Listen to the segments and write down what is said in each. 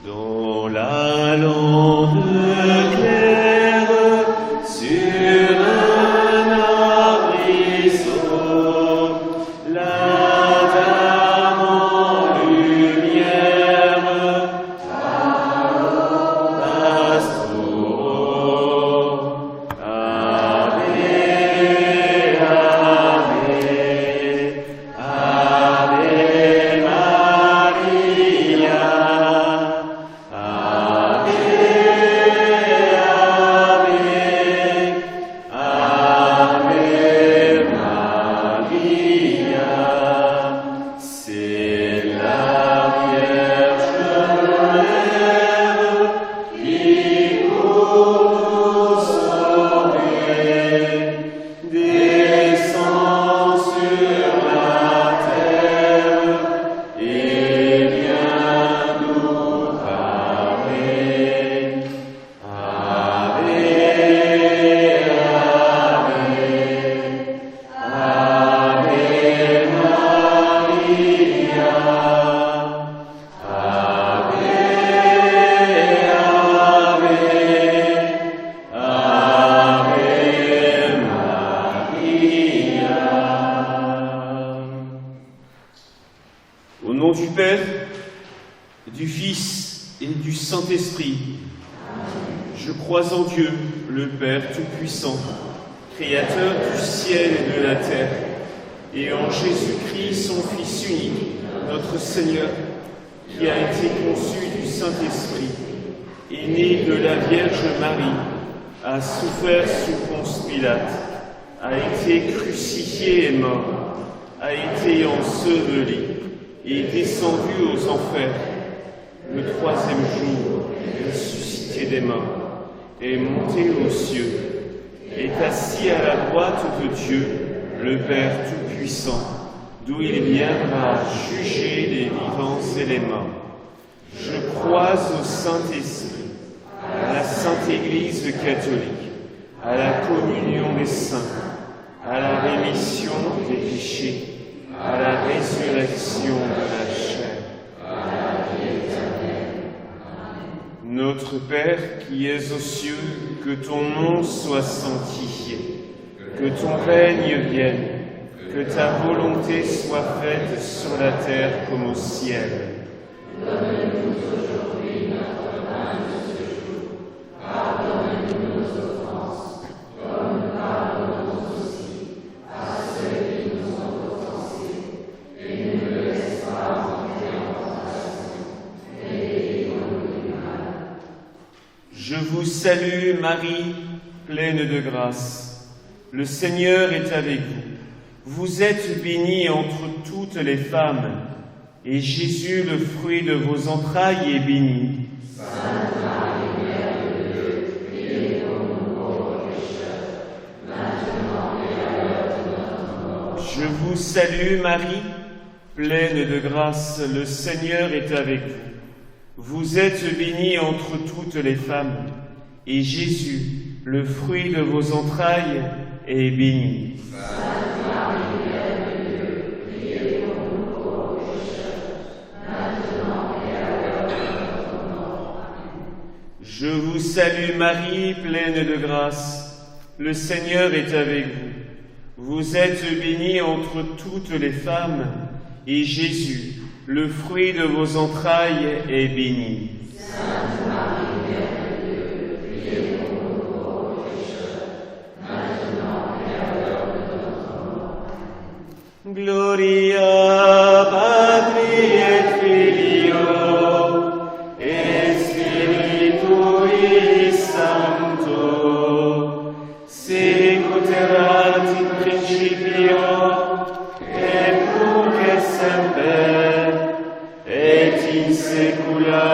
Dans la lande claire, sur un arbrisseau, la dame en lumière, Pastoro, Ave, Ave, Ave Maria. Au nom du Père, du Fils et du Saint-Esprit, je crois en Dieu, le Père Tout-Puissant, Créateur du ciel et de la terre, et en Jésus-Christ, son Fils unique, notre Seigneur, qui a été conçu du Saint-Esprit, est né de la Vierge Marie, a souffert sous Ponce Pilate, a été crucifié et mort, a été enseveli, et descendu aux enfers. Le troisième jour, ressuscité des morts, est monté aux cieux, est assis à la droite de Dieu, le Père Tout-Puissant, d'où il viendra juger les vivants et les morts. Je crois au Saint-Esprit, à la Sainte Église catholique, à la communion des saints, à la rémission des péchés, à la résurrection de la chair, à la vie éternelle. Notre Père qui es aux cieux, que ton nom soit sanctifié, que ton règne vienne, que ta volonté soit faite sur la terre comme au ciel. Donne-nous aujourd'hui notre pain de ce jour. Pardonne-nous nos offenses, comme nous pardonnons aussi à ceux qui nous ont offensés. Et ne nous laisse pas entrer en tentation, mais délivre-nous du mal. Je vous salue, Marie, pleine de grâce. Le Seigneur est avec vous. Vous êtes bénie entre toutes les femmes, et Jésus, le fruit de vos entrailles, est béni. Sainte Marie, Mère de Dieu, priez pour nous pauvres pécheurs, maintenant et à l'heure de notre mort. Je vous salue, Marie, pleine de grâce, le Seigneur est avec vous. Vous êtes bénie entre toutes les femmes, et Jésus, le fruit de vos entrailles, est béni. Sainte Marie, Mère de Dieu, priez pour nous pauvres pécheurs, maintenant et à l'heure de notre mort. Amen. Je vous salue, Marie, pleine de grâce. Le Seigneur est avec vous. Vous êtes bénie entre toutes les femmes, et Jésus, le fruit de vos entrailles, est béni. Sainte Marie, Mère de Dieu, priez pour nous pauvres pécheurs, maintenant et à l'heure de notre mort. Amen. Gloria Patri et Filio et Spiritui Sancto, sicut erat in principio et nunc et semper et in saecula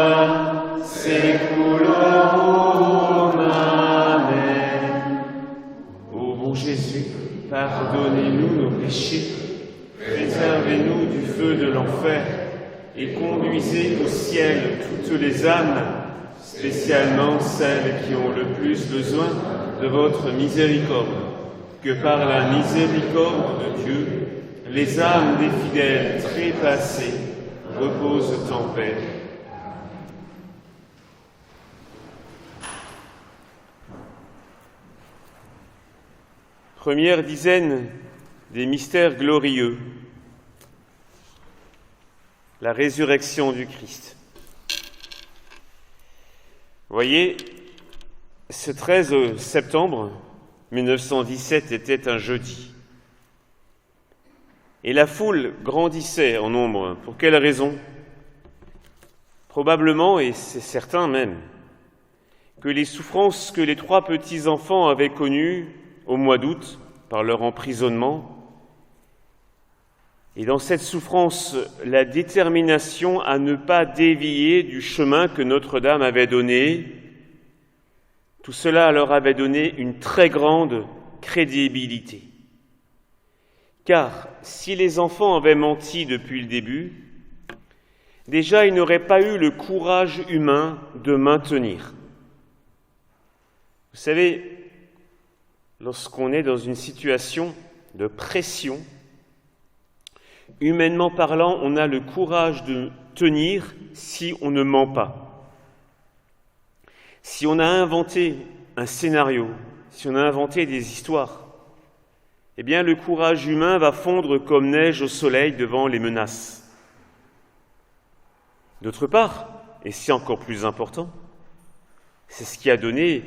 saeculorum. Amen. Ô bon Jésus, pardonnez-nous nos péchés, préservez-nous du feu de l'enfer et conduisez au ciel toutes les âmes, spécialement celles qui ont le plus besoin de votre miséricorde. Que par la miséricorde de Dieu, les âmes des fidèles trépassés reposent en paix. Première dizaine des mystères glorieux, la résurrection du Christ. Voyez, ce 13 septembre 1917 était un jeudi. Et la foule grandissait en nombre. Pour quelle raison ? Probablement, et c'est certain même, que les souffrances que les 3 petits-enfants avaient connues au mois d'août par leur emprisonnement, et dans cette souffrance, la détermination à ne pas dévier du chemin que Notre-Dame avait donné, tout cela leur avait donné une très grande crédibilité. Car si les enfants avaient menti depuis le début, déjà ils n'auraient pas eu le courage humain de maintenir. Vous savez, lorsqu'on est dans une situation de pression, humainement parlant, on a le courage de tenir si on ne ment pas. Si on a inventé un scénario, si on a inventé des histoires, eh bien le courage humain va fondre comme neige au soleil devant les menaces. D'autre part, et c'est encore plus important, c'est ce qui a donné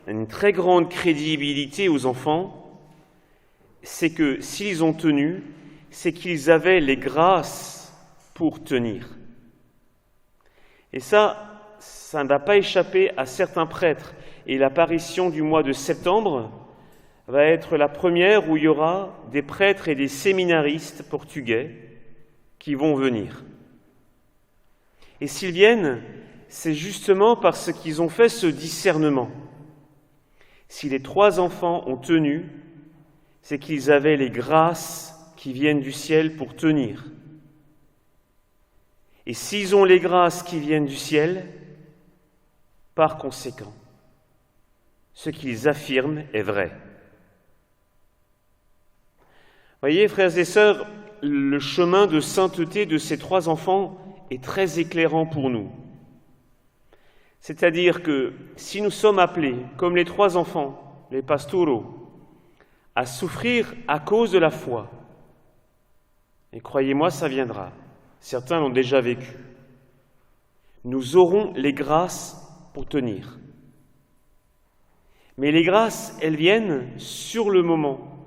une très grande crédibilité aux enfants, c'est que s'ils ont tenu, c'est qu'ils avaient les grâces pour tenir. Et ça ne va pas échapper à certains prêtres. Et l'apparition du mois de septembre va être la première où il y aura des prêtres et des séminaristes portugais qui vont venir. Et s'ils viennent, c'est justement parce qu'ils ont fait ce discernement. Si les 3 enfants ont tenu, c'est qu'ils avaient les grâces qui viennent du ciel pour tenir. Et s'ils ont les grâces qui viennent du ciel, par conséquent, ce qu'ils affirment est vrai. Voyez, frères et sœurs, le chemin de sainteté de ces 3 enfants est très éclairant pour nous. C'est-à-dire que si nous sommes appelés, comme les 3 enfants, les pastouros, à souffrir à cause de la foi, et croyez-moi, ça viendra. Certains l'ont déjà vécu. Nous aurons les grâces pour tenir. Mais les grâces, elles viennent sur le moment.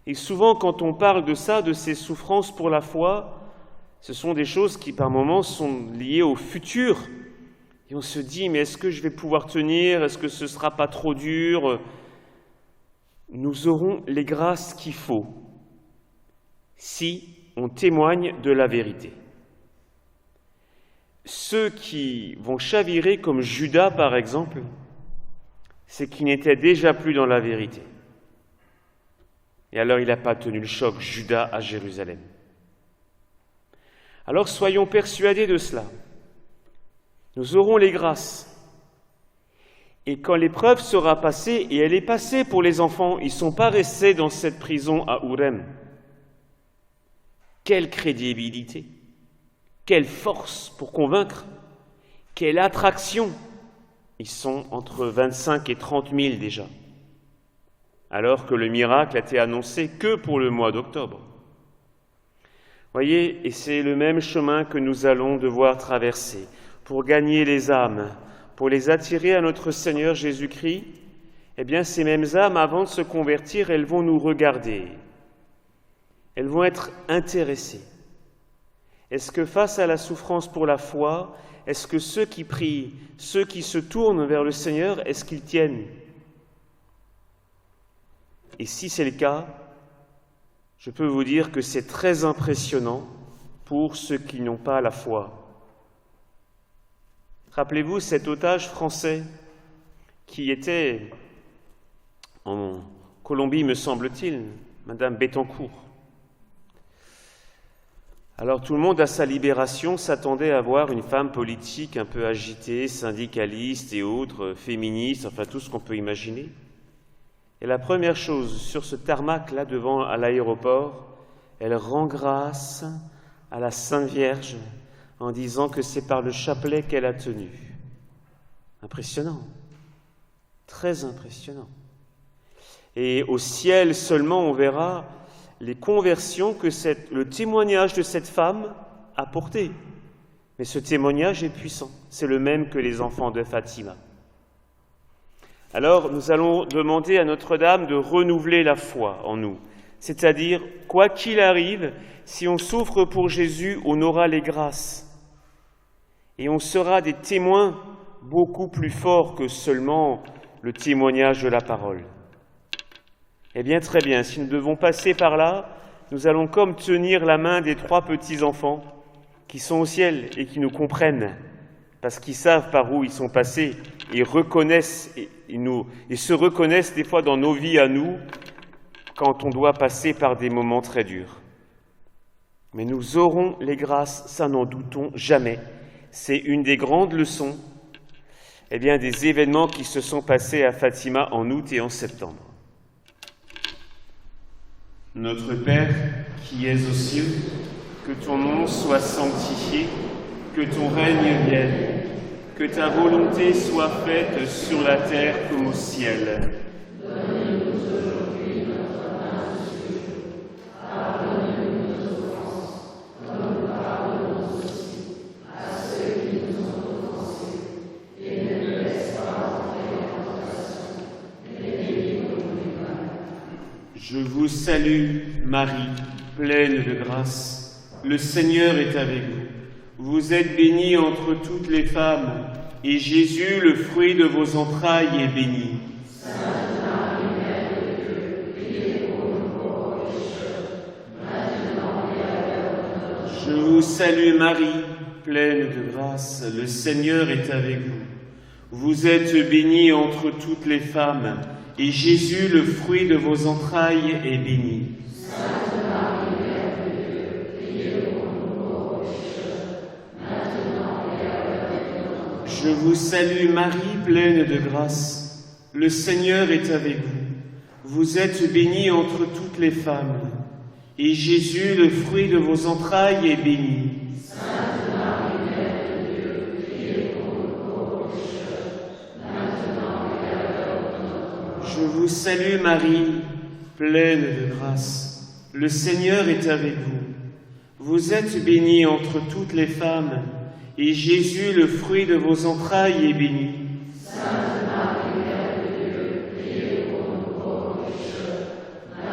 Et souvent, quand on parle de ça, de ces souffrances pour la foi, ce sont des choses qui, par moments, sont liées au futur. Et on se dit, mais est-ce que je vais pouvoir tenir ? Est-ce que ce ne sera pas trop dur ? Nous aurons les grâces qu'il faut si on témoigne de la vérité. Ceux qui vont chavirer comme Judas, par exemple, c'est qu'ils n'étaient déjà plus dans la vérité. Et alors il n'a pas tenu le choc, Judas à Jérusalem. Alors soyons persuadés de cela. Nous aurons les grâces. Et quand l'épreuve sera passée, et elle est passée pour les enfants, ils ne sont pas restés dans cette prison à Urem. Quelle crédibilité, quelle force pour convaincre, quelle attraction. Ils sont entre 25 et 30 000 déjà, alors que le miracle a été annoncé que pour le mois d'octobre. Voyez, et c'est le même chemin que nous allons devoir traverser pour gagner les âmes, pour les attirer à notre Seigneur Jésus-Christ. Eh bien, ces mêmes âmes, avant de se convertir, elles vont nous regarder. Elles vont être intéressées. Est-ce que face à la souffrance pour la foi, est-ce que ceux qui prient, ceux qui se tournent vers le Seigneur, est-ce qu'ils tiennent ? Et si c'est le cas, je peux vous dire que c'est très impressionnant pour ceux qui n'ont pas la foi. Rappelez-vous cet otage français qui était en Colombie, me semble-t-il, Madame Bettencourt. Alors tout le monde, à sa libération, s'attendait à voir une femme politique un peu agitée, syndicaliste et autres, féministe, enfin tout ce qu'on peut imaginer. Et la première chose, sur ce tarmac-là devant à l'aéroport, elle rend grâce à la Sainte Vierge en disant que c'est par le chapelet qu'elle a tenu. Impressionnant, très impressionnant. Et au ciel seulement, on verra les conversions que le témoignage de cette femme a porté. Mais ce témoignage est puissant. C'est le même que les enfants de Fatima. Alors, nous allons demander à Notre-Dame de renouveler la foi en nous. C'est-à-dire, quoi qu'il arrive, si on souffre pour Jésus, on aura les grâces. Et on sera des témoins beaucoup plus forts que seulement le témoignage de la parole. Eh bien, très bien, si nous devons passer par là, nous allons comme tenir la main des 3 petits-enfants qui sont au ciel et qui nous comprennent, parce qu'ils savent par où ils sont passés et reconnaissent, et se reconnaissent des fois dans nos vies à nous, quand on doit passer par des moments très durs. Mais nous aurons les grâces, ça n'en doutons jamais. C'est une des grandes leçons des événements qui se sont passés à Fatima en août et en septembre. Notre Père, qui es aux cieux, que ton nom soit sanctifié, que ton règne vienne, que ta volonté soit faite sur la terre comme au ciel. Donne-nous aujourd'hui notre pain de ce jour. Pardonne-nous nos offenses, comme nous pardonnons aussi à ceux qui nous ont offensés. Et ne nous laisse pas entrer en tentation, mais délivre-nous du mal. Je vous salue, Marie, pleine de grâce. Le Seigneur est avec vous. Vous êtes bénie entre toutes les femmes, et Jésus, le fruit de vos entrailles, est béni. Sainte Marie, Mère de Dieu, priez pour nous pauvres pécheurs, maintenant et à l'heure de notre mort. Je vous salue, Marie, pleine de grâce. Le Seigneur est avec vous. Vous êtes bénie entre toutes les femmes, et Jésus, le fruit de vos entrailles, est béni. Sainte Marie, Mère de Dieu, priez pour nous pauvres pécheurs, maintenant et à l'heure de notre mort. Je vous salue, Marie, pleine de grâce. Le Seigneur est avec vous. Vous êtes bénie entre toutes les femmes, et Jésus, le fruit de vos entrailles, est béni. Sainte Marie, Mère de Dieu, priez pour nous pauvres pécheurs, maintenant et à l'heure de notre mort. Je vous salue, Marie, pleine de grâce. Le Seigneur est avec vous. Vous êtes bénie entre toutes les femmes, et Jésus, le fruit de vos entrailles, est béni. Sainte Marie, Mère de Dieu, priez pour nous pauvres pécheurs, maintenant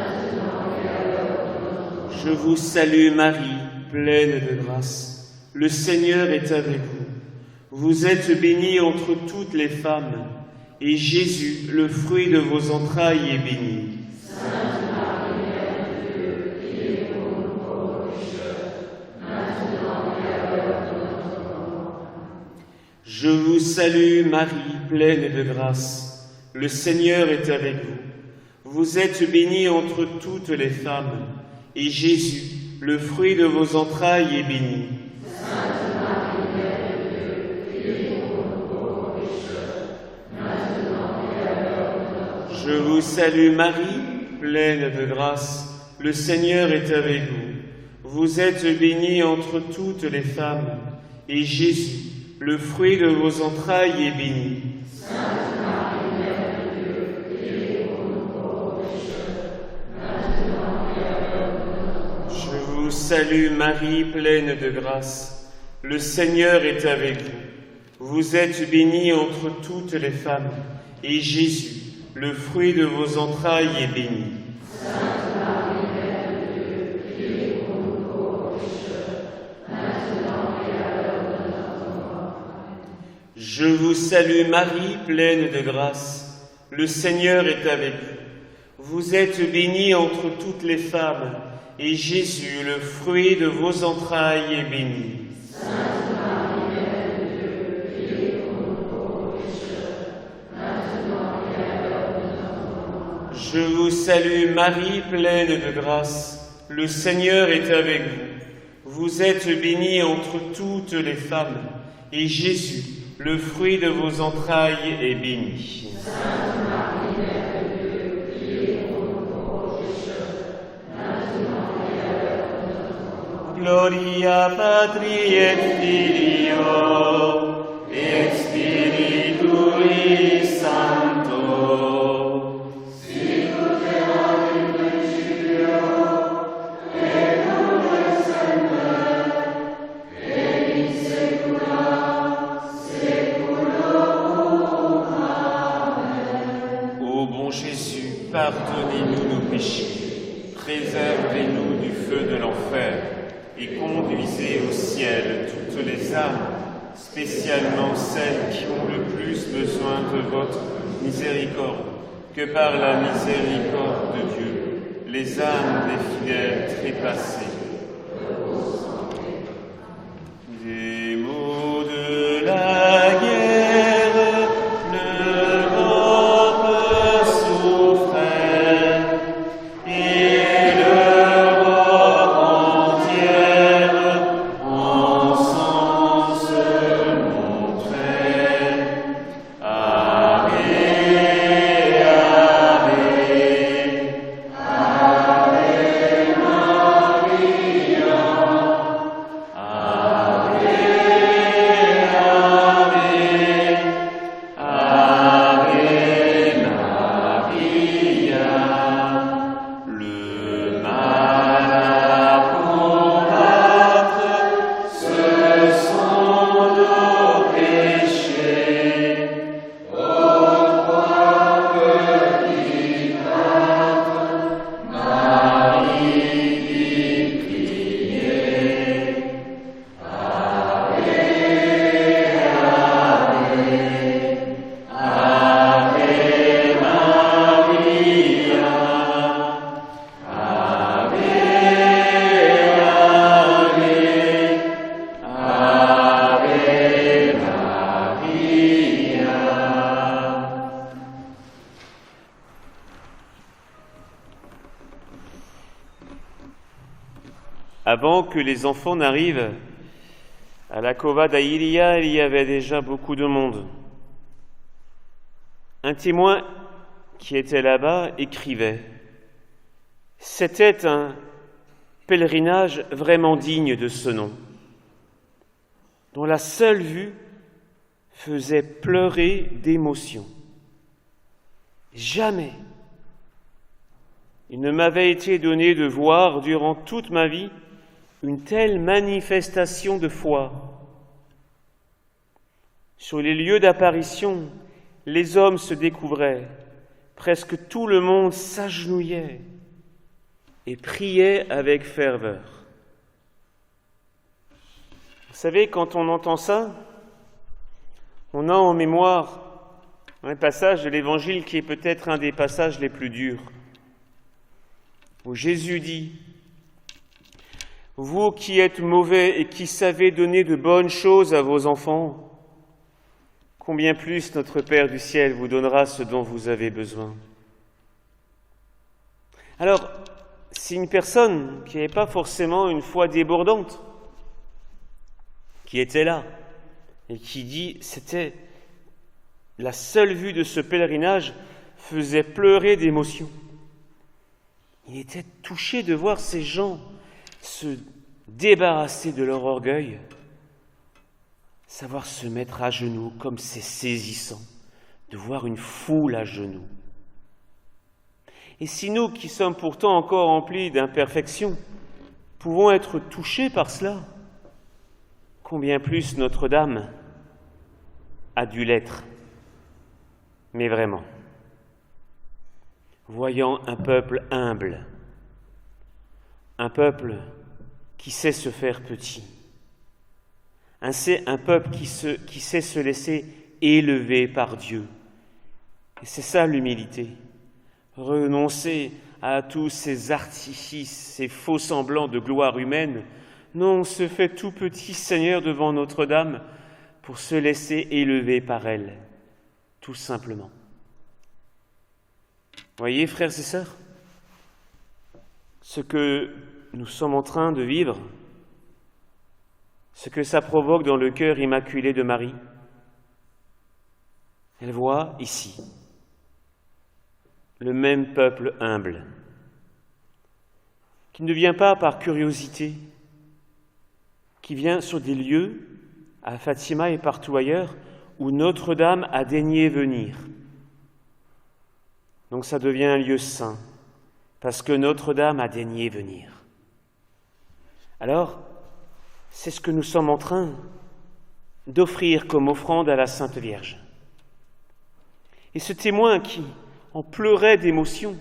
et à l'heure de notre mort. Je vous salue, Marie, pleine de grâce. Le Seigneur est avec vous. Vous êtes bénie entre toutes les femmes, et Jésus, le fruit de vos entrailles, est béni. Sainte Marie, Mère de Dieu, priez pour nous pauvres pécheurs, maintenant et à l'heure de notre mort. Je vous salue, Marie, pleine de grâce. Le Seigneur est avec vous. Vous êtes bénie entre toutes les femmes, et Jésus, le fruit de vos entrailles, est béni. Sainte Marie, Mère de Dieu, priez pour nous pauvres pécheurs, maintenant et à l'heure de notre mort. Je vous salue, Marie, pleine de grâce. Le Seigneur est avec vous. Vous êtes bénie entre toutes les femmes, et Jésus, le fruit de vos entrailles, est béni. Sainte Marie, Mère de Dieu, priez pour nous pauvres pécheurs, maintenant et à l'heure de notre mort. Je vous salue, Marie, pleine de grâce. Le Seigneur est avec vous. Vous êtes bénie entre toutes les femmes, et Jésus, le fruit de vos entrailles, est béni. Sainte Marie, Mère de Dieu, priez pour nous pauvres pécheurs, maintenant et à l'heure de notre mort. Je vous salue, Marie, pleine de grâce. Le Seigneur est avec vous. Vous êtes bénie entre toutes les femmes, et Jésus, le fruit de vos entrailles, est béni. Sainte Marie, Mère de Dieu, priez pour nous pauvres pécheurs, maintenant et à l'heure de notre mort. Je vous salue, Marie, pleine de grâce. Le Seigneur est avec vous. Vous êtes bénie entre toutes les femmes, et Jésus, le fruit de vos entrailles, est béni. Sainte Marie, Mère de Dieu, priez pour nous pauvres pécheurs, maintenant et à l'heure de notre mort. Gloria Patri et Filio et Spiritui Sancto. Sicut pardonnez-nous nos péchés, préservez-nous du feu de l'enfer, et conduisez au ciel toutes les âmes, spécialement celles qui ont le plus besoin de votre miséricorde, que par la miséricorde de Dieu, les âmes des fidèles trépassés. Des maux de la guerre, l'Europe souffrait, et l'Europe entière ensemble se montrait. Ave, Avant que les enfants n'arrivent, à la Cova d'Airia, il y avait déjà beaucoup de monde. Un témoin qui était là-bas écrivait « C'était un pèlerinage vraiment digne de ce nom, dont la seule vue faisait pleurer d'émotion. Jamais il ne m'avait été donné de voir durant toute ma vie une telle manifestation de foi. Sur les lieux d'apparition, les hommes se découvraient, presque tout le monde s'agenouillait et priait avec ferveur. » Vous savez, quand on entend ça, on a en mémoire un passage de l'Évangile qui est peut-être un des passages les plus durs, où Jésus dit « Vous qui êtes mauvais et qui savez donner de bonnes choses à vos enfants, combien plus notre Père du ciel vous donnera ce dont vous avez besoin. » Alors, si une personne qui n'avait pas forcément une foi débordante, qui était là, et qui dit c'était la seule vue de ce pèlerinage faisait pleurer d'émotion. Il était touché de voir ces gens se débarrasser de leur orgueil, savoir se mettre à genoux, comme c'est saisissant de voir une foule à genoux. Et si nous, qui sommes pourtant encore remplis d'imperfections, pouvons être touchés par cela, combien plus Notre-Dame a dû l'être, mais vraiment. Voyant un peuple humble, un peuple qui sait se faire petit, un peuple qui sait se laisser élever par Dieu. Et c'est ça l'humilité, renoncer à tous ces artifices, ces faux semblants de gloire humaine. Non, on se fait tout petit Seigneur devant Notre-Dame pour se laisser élever par elle, tout simplement. Voyez, frères et sœurs, ce que nous sommes en train de vivre, ce que ça provoque dans le cœur immaculé de Marie. Elle voit ici le même peuple humble, qui ne vient pas par curiosité, qui vient sur des lieux, à Fatima et partout ailleurs, où Notre-Dame a daigné venir. Donc ça devient un lieu saint, parce que Notre-Dame a daigné venir. Alors, c'est ce que nous sommes en train d'offrir comme offrande à la Sainte Vierge. Et ce témoin qui en pleurait d'émotion,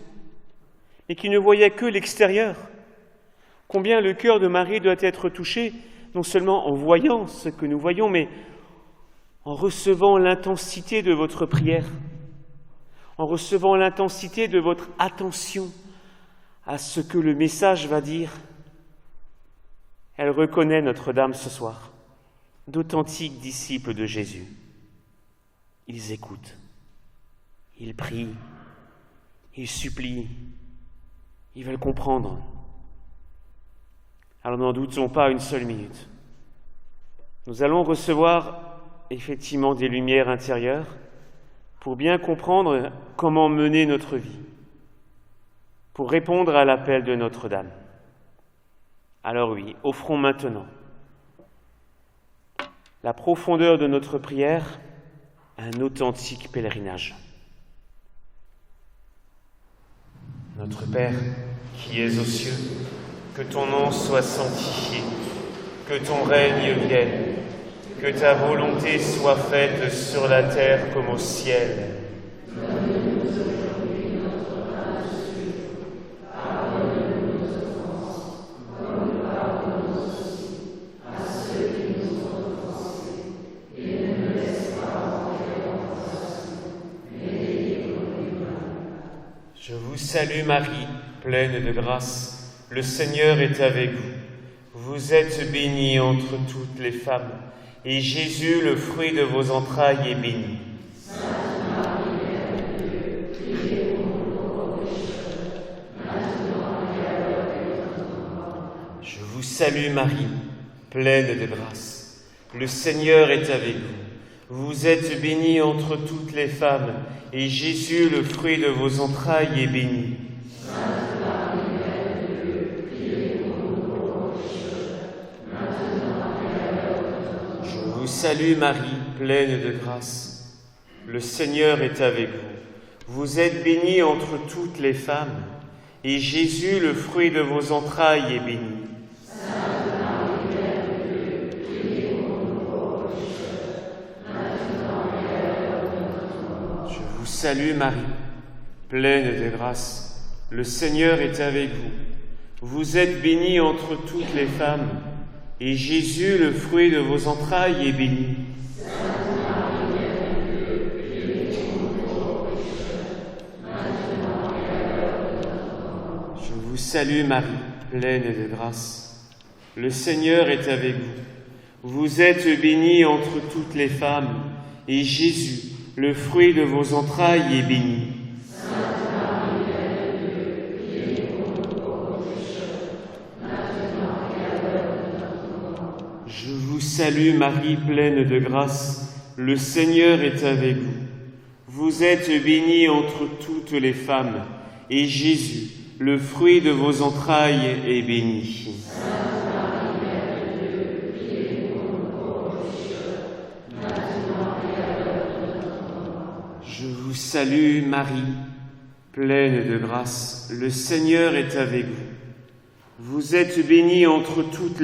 et qui ne voyait que l'extérieur. Combien le cœur de Marie doit être touché, non seulement en voyant ce que nous voyons, mais en recevant l'intensité de votre prière, en recevant l'intensité de votre attention à ce que le message va dire. Elle reconnaît Notre-Dame ce soir, d'authentiques disciples de Jésus. Ils écoutent, ils prient, ils supplient, ils veulent comprendre. Alors n'en doutons pas une seule minute. Nous allons recevoir effectivement des lumières intérieures pour bien comprendre comment mener notre vie, pour répondre à l'appel de Notre-Dame. Alors oui, offrons maintenant la profondeur de notre prière à un authentique pèlerinage. Notre Père, qui es aux cieux, que ton nom soit sanctifié, que ton règne vienne, que ta volonté soit faite sur la terre comme au ciel. Donne-nous aujourd'hui notre pain de ce jour. Pardonne-nous nos offenses, comme nous pardonnons aussi à ceux qui nous ont offensés. Et ne nous laisse pas entrer en tentation, mais délivre-nous du mal. Je vous salue Marie, pleine de grâce. Le Seigneur est avec vous. Vous êtes bénie entre toutes les femmes, et Jésus, le fruit de vos entrailles, est béni. Sainte Marie, Mère de Dieu, priez pour nous pauvres pécheurs, maintenant et à l'heure de notre mort. Je vous salue Marie, pleine de grâce. Le Seigneur est avec vous. Vous êtes bénie entre toutes les femmes, et Jésus, le fruit de vos entrailles, est béni. Sainte Marie, Mère de Dieu, priez pour nous pauvres pécheurs, maintenant et à l'heure de notre mort. Je vous salue Marie, pleine de grâce. Le Seigneur est avec vous. Vous êtes bénie entre toutes les femmes, et Jésus, le fruit de vos entrailles, est béni. Sainte Marie, Mère de Dieu, priez pour nous pauvres pécheurs, maintenant et à l'heure de notre mort. Je vous salue Marie, pleine de grâce. Le Seigneur est avec vous. Vous êtes bénie entre toutes les femmes, et Jésus, le fruit de vos entrailles, est béni. Sainte Marie, Mère de Dieu, priez pour nous pauvres pécheurs, maintenant et à l'heure de notre mort. Je vous salue Marie, pleine de grâce. Le Seigneur est avec vous. Vous êtes bénie entre toutes les femmes, et Jésus, le fruit de vos entrailles, est béni. Sainte Marie, Mère de Dieu, priez pour nous pauvres pécheurs, maintenant et à l'heure de notre mort. Je vous salue Marie, pleine de grâce. Le Seigneur est avec vous. Vous êtes bénie entre toutes les femmes, et Jésus, le fruit de vos entrailles, est béni. Sainte Marie, Mère de Dieu, priez pour nous pauvres pécheurs, maintenant et à l'heure de notre mort. Je vous salue Marie, pleine de grâce. Le Seigneur est avec vous. Vous êtes bénie entre toutes les femmes,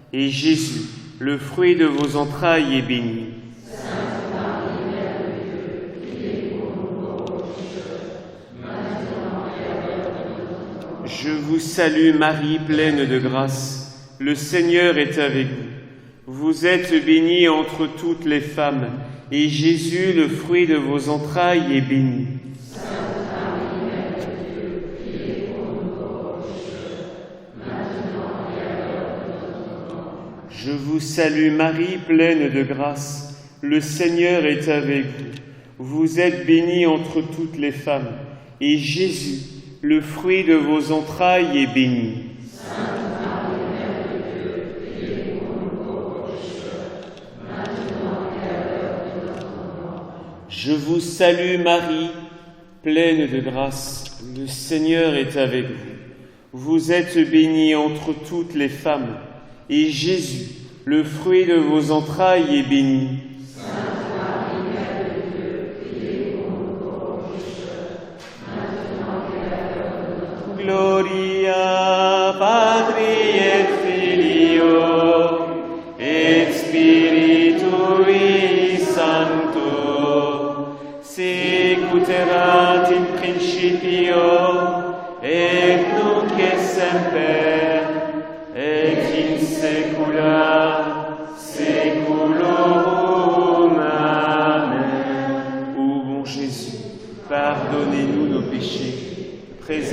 et Jésus, le fruit de vos entrailles, est béni. Sainte Marie, Mère de Dieu, priez pour nous pauvres pécheurs, maintenant et à l'heure de notre mort. Je vous salue Marie, pleine de grâce. Le Seigneur est avec vous. Vous êtes bénie entre toutes les femmes, et Jésus, le fruit de vos entrailles, est béni. Sainte Marie, Mère de Dieu, priez pour nous pauvres pécheurs, maintenant et à l'heure de notre mort. Je vous salue Marie, pleine de grâce. Le Seigneur est avec vous. Vous êtes bénie entre toutes les femmes, et Jésus, le fruit de vos entrailles, est béni. Sainte Marie, Mère de Dieu, priez pour nous pauvres pécheurs, maintenant et à l'heure de notre mort. Je vous salue Marie, pleine de grâce. Le Seigneur est avec vous. Vous êtes bénie entre toutes les femmes, et Jésus, le fruit de vos entrailles, est béni. Sainte Marie, Mère de Dieu, priez pour nous pauvres pécheurs, maintenant et à l'heure de notre mort. Gloria Patri et Filio et Spiritui Sancto, sic ut erat in principio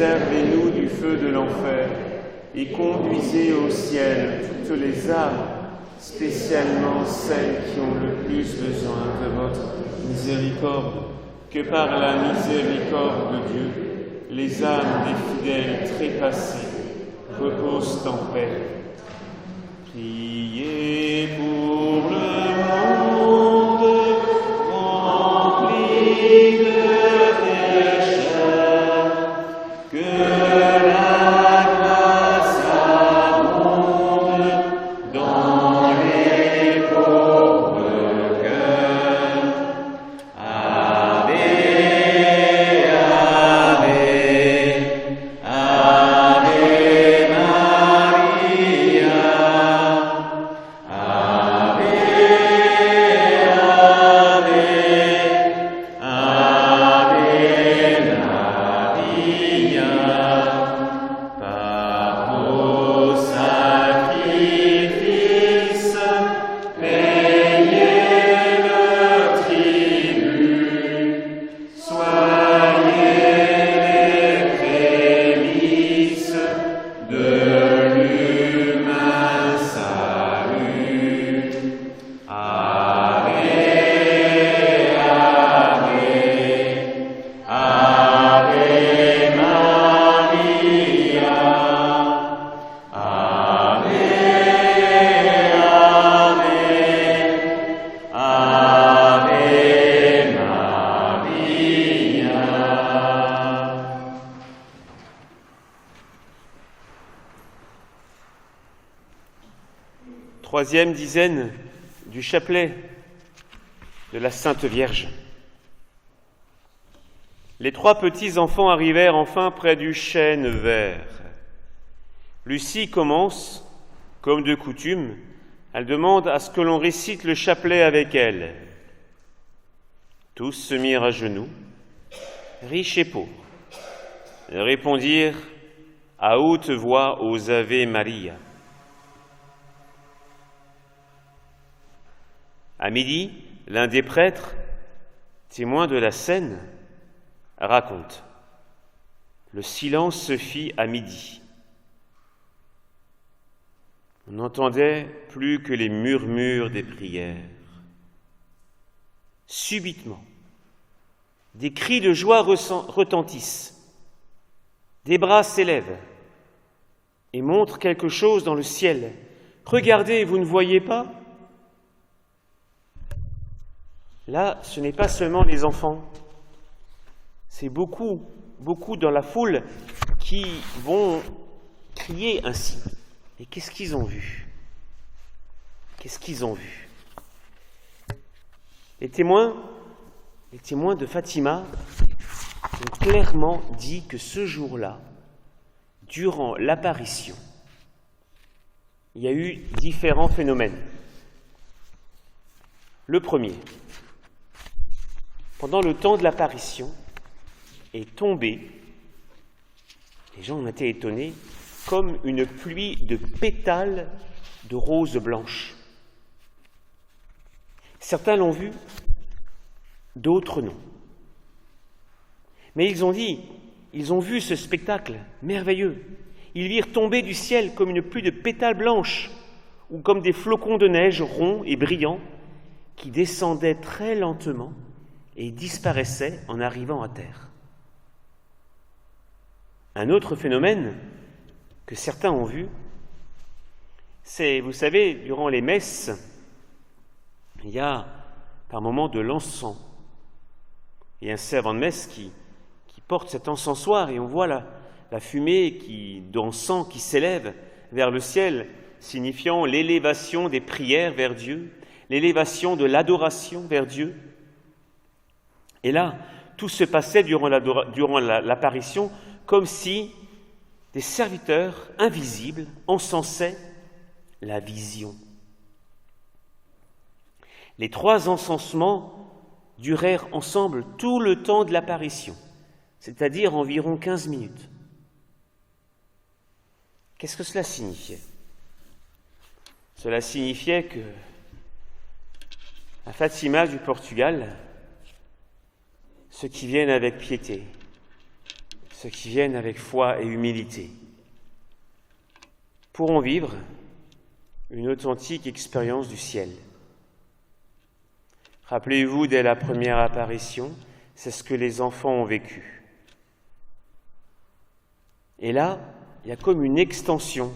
préservez-nous du feu de l'enfer et conduisez au ciel toutes les âmes, spécialement celles qui ont le plus besoin de votre miséricorde. Que par la miséricorde de Dieu, les âmes des fidèles trépassés reposent en paix. Priez pour le monde rempli de pécheurs, que la grâce abonde dans les pauvres cœurs. Ave, Ave, Ave Maria, Ave, Ave, Ave Maria, par vos sacrifices, payez le tribut, soyez les prémices de l'humain salut. Ave, Ave, Ave Maria, Ave, Ave, Ave Maria. Troisième dizaine du chapelet de la Sainte Vierge. Les trois petits enfants arrivèrent enfin près du chêne vert. Lucie commence, comme de coutume, elle demande à ce que l'on récite le chapelet avec elle. Tous se mirent à genoux, riches et pauvres, et répondirent à haute voix aux Ave Maria. À midi, l'un des prêtres, témoin de la scène, raconte. Le silence se fit à midi. On n'entendait plus que les murmures des prières. Subitement, des cris de joie retentissent. Des bras s'élèvent et montrent quelque chose dans le ciel. Regardez, vous ne voyez pas ? Là, ce n'est pas seulement les enfants, c'est beaucoup dans la foule qui vont crier ainsi. Et qu'est-ce qu'ils ont vu ? Qu'est-ce qu'ils ont vu ? Les témoins de Fatima ont clairement dit que ce jour-là, durant l'apparition, il y a eu différents phénomènes. Le premier, pendant le temps de l'apparition, est tombé, les gens ont été étonnés, comme une pluie de pétales de roses blanches. Certains l'ont vu, d'autres non. Mais ils ont vu ce spectacle merveilleux. Ils virent tomber du ciel comme une pluie de pétales blanches ou comme des flocons de neige ronds et brillants qui descendaient très lentement et disparaissaient en arrivant à terre. Un autre phénomène que certains ont vu, c'est, vous savez, durant les messes, il y a par moments de l'encens. Il y a un servant de messe qui porte cet encensoir et on voit la fumée d'encens qui s'élève vers le ciel, signifiant l'élévation des prières vers Dieu, l'élévation de l'adoration vers Dieu. Et là, tout se passait durant l'apparition comme si des serviteurs invisibles encensaient la vision. Les trois encensements durèrent ensemble tout le temps de l'apparition, c'est-à-dire environ 15 minutes. Qu'est-ce que cela signifiait ? Cela signifiait que à Fatima du Portugal, ceux qui viennent avec piété, ceux qui viennent avec foi et humilité, pourront vivre une authentique expérience du ciel. Rappelez-vous, dès la première apparition, c'est ce que les enfants ont vécu. Et là, il y a comme une extension.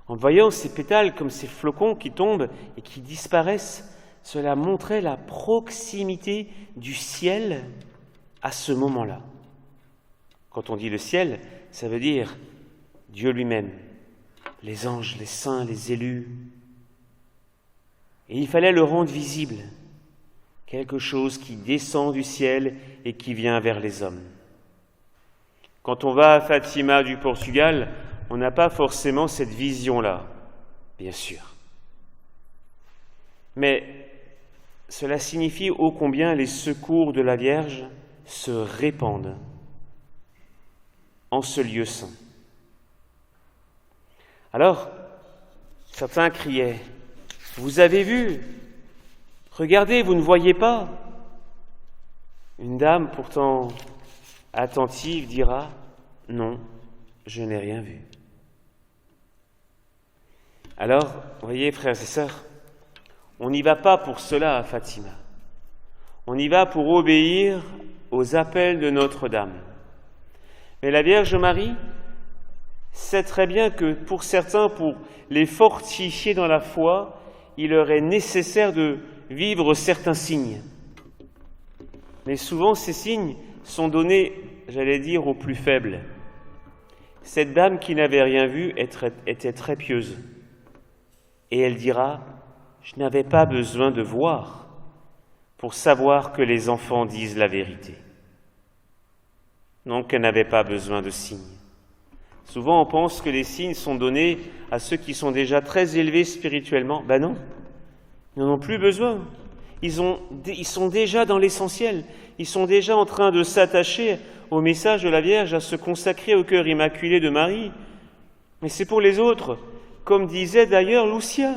En voyant ces pétales comme ces flocons qui tombent et qui disparaissent, cela montrait la proximité du ciel à ce moment-là. Quand on dit le ciel, ça veut dire Dieu lui-même, les anges, les saints, les élus. Et il fallait le rendre visible, quelque chose qui descend du ciel et qui vient vers les hommes. Quand on va à Fatima du Portugal, on n'a pas forcément cette vision-là, bien sûr. Mais cela signifie ô combien les secours de la Vierge se répandent en ce lieu saint. Alors, certains criaient « Vous avez vu ? Regardez, vous ne voyez pas ?» Une dame pourtant attentive dira « Non, je n'ai rien vu. » Alors, voyez, frères et sœurs, on n'y va pas pour cela à Fatima. On y va pour obéir aux appels de Notre-Dame. Mais la Vierge Marie sait très bien que pour certains, pour les fortifier dans la foi, il leur est nécessaire de vivre certains signes. Mais souvent, ces signes sont donnés, j'allais dire, aux plus faibles. Cette dame qui n'avait rien vu était très pieuse. Et elle dira « Je n'avais pas besoin de voir pour savoir que les enfants disent la vérité. » Donc, elle n'avait pas besoin de signes. Souvent, on pense que les signes sont donnés à ceux qui sont déjà très élevés spirituellement. Ben non, ils n'en ont plus besoin. Ils sont déjà dans l'essentiel. Ils sont déjà en train de s'attacher au message de la Vierge, à se consacrer au cœur immaculé de Marie. Mais c'est pour les autres, comme disait d'ailleurs Lucia.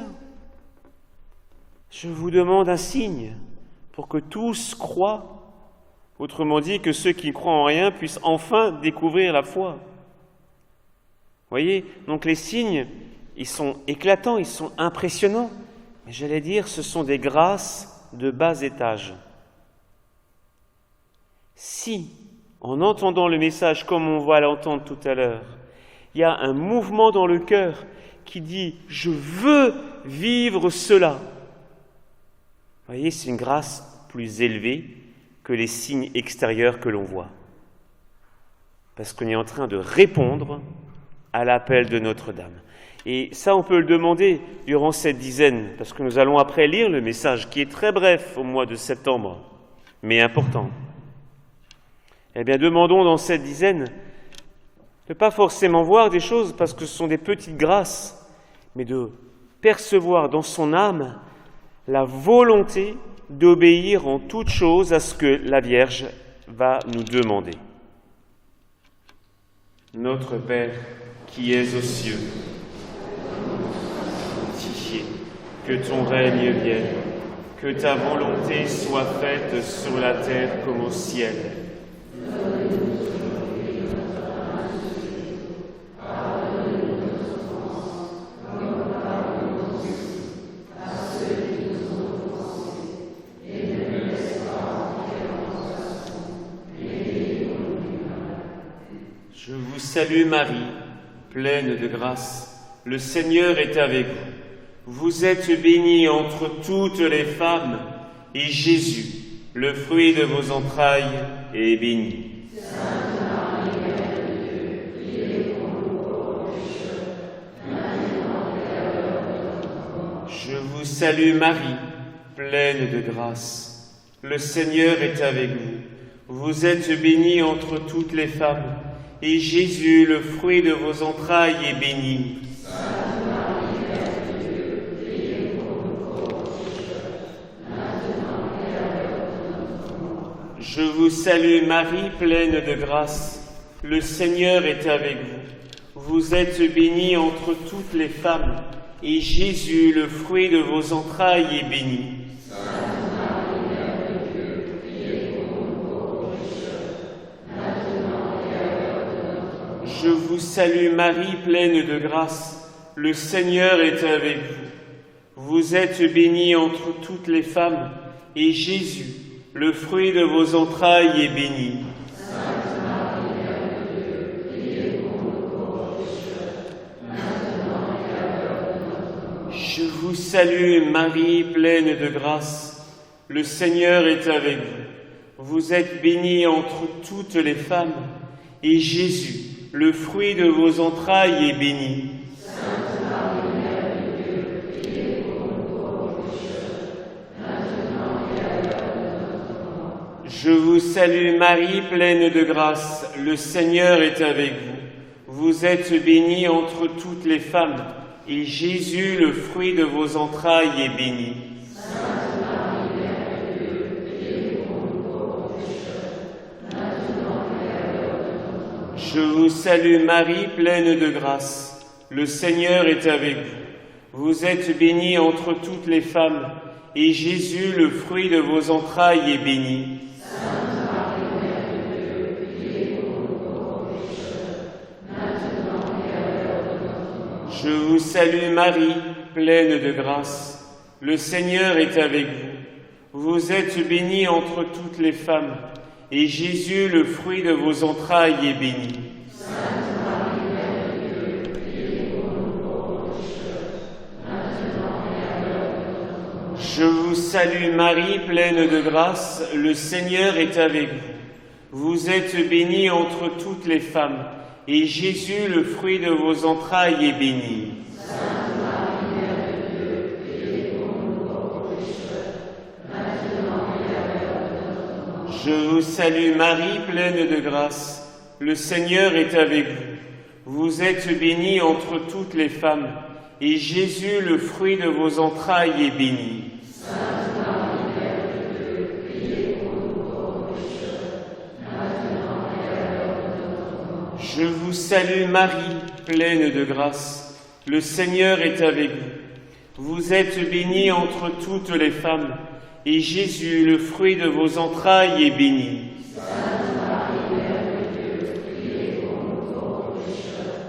Je vous demande un signe pour que tous croient. Autrement dit, que ceux qui ne croient en rien puissent enfin découvrir la foi. Voyez, donc les signes, ils sont éclatants, ils sont impressionnants. Mais j'allais dire, ce sont des grâces de bas étage. Si, en entendant le message comme on va l'entendre tout à l'heure, il y a un mouvement dans le cœur qui dit « Je veux vivre cela », voyez, c'est une grâce plus élevée que les signes extérieurs que l'on voit. Parce qu'on est en train de répondre à l'appel de Notre-Dame. Et ça, on peut le demander durant cette dizaine, parce que nous allons après lire le message qui est très bref au mois de septembre, mais important. Eh bien, demandons dans cette dizaine de ne pas forcément voir des choses parce que ce sont des petites grâces, mais de percevoir dans son âme la volonté d'obéir en toutes choses à ce que la Vierge va nous demander. Notre Père, qui es aux cieux, sanctifié, que ton règne vienne, que ta volonté soit faite sur la terre comme au ciel. Je vous salue Marie, pleine de grâce, le Seigneur est avec vous. Vous êtes bénie entre toutes les femmes, et Jésus, le fruit de vos entrailles, est béni. Sainte Marie, Mère de Dieu, priez pour nous pauvres pécheurs, maintenant et à l'heure de notre mort. Je vous salue Marie, pleine de grâce, le Seigneur est avec vous. Vous êtes bénie entre toutes les femmes, et Jésus, le fruit de vos entrailles, est béni. Sainte Marie, Mère de Dieu, priez pour nous pauvres pécheurs, maintenant et à l'heure de notre mort. Je vous salue Marie, pleine de grâce, le Seigneur est avec vous. Vous êtes bénie entre toutes les femmes, et Jésus, le fruit de vos entrailles, est béni. Sainte Marie, Mère de Dieu, priez pour nous pauvres pécheurs, maintenant Je vous salue Marie, pleine de grâce, le Seigneur est avec vous. Vous êtes bénie entre toutes les femmes, et Jésus, le fruit de vos entrailles, est béni. Sainte Marie, Mère de Dieu, priez pour nous pauvres pécheurs, maintenant et à l'heure de notre mort. Je vous salue Marie, pleine de grâce, le Seigneur est avec vous. Vous êtes bénie entre toutes les femmes, et Jésus, le fruit de vos entrailles, est béni. Sainte Marie, Mère de Dieu, priez pour nous pauvres pécheurs, maintenant et à l'heure de notre mort. Je vous salue Marie, pleine de grâce, le Seigneur est avec vous. Vous êtes bénie entre toutes les femmes, et Jésus, le fruit de vos entrailles, est béni. Sainte Marie, Mère de Dieu, priez pour nous pauvres pécheurs, maintenant et à l'heure de notre mort. Je vous salue Marie, pleine de grâce, le Seigneur est avec vous. Vous êtes bénie entre toutes les femmes, et Jésus, le fruit de vos entrailles, est béni. Sainte Marie, Mère de Dieu, priez pour nous pauvres pécheurs, maintenant et à l'heure de notre mort. Je vous salue Marie, pleine de grâce, le Seigneur est avec vous. Vous êtes bénie entre toutes les femmes, et Jésus, le fruit de vos entrailles, est béni. Sainte Marie, Mère de Dieu, priez pour nous pauvres pécheurs, maintenant et à l'heure de notre mort. Je vous salue Marie, pleine de grâce, le Seigneur est avec vous. Vous êtes bénie entre toutes les femmes, et Jésus, le fruit de vos entrailles, est béni. Sainte Marie, Mère de Dieu, priez pour nous pauvres pécheurs, maintenant et à l'heure de notre mort. Je vous salue Marie, pleine de grâce, le Seigneur est avec vous. Vous êtes bénie entre toutes les femmes, et Jésus, le fruit de vos entrailles, est béni. Sainte Marie, Mère de Dieu, priez pour nous pauvres pécheurs, maintenant et à l'heure de notre mort. Je vous salue Marie, pleine de grâce, le Seigneur est avec vous. Vous êtes bénie entre toutes les femmes, et Jésus, le fruit de vos entrailles, est béni. Sainte Marie, Mère de Dieu, priez pour nous pauvres pécheurs,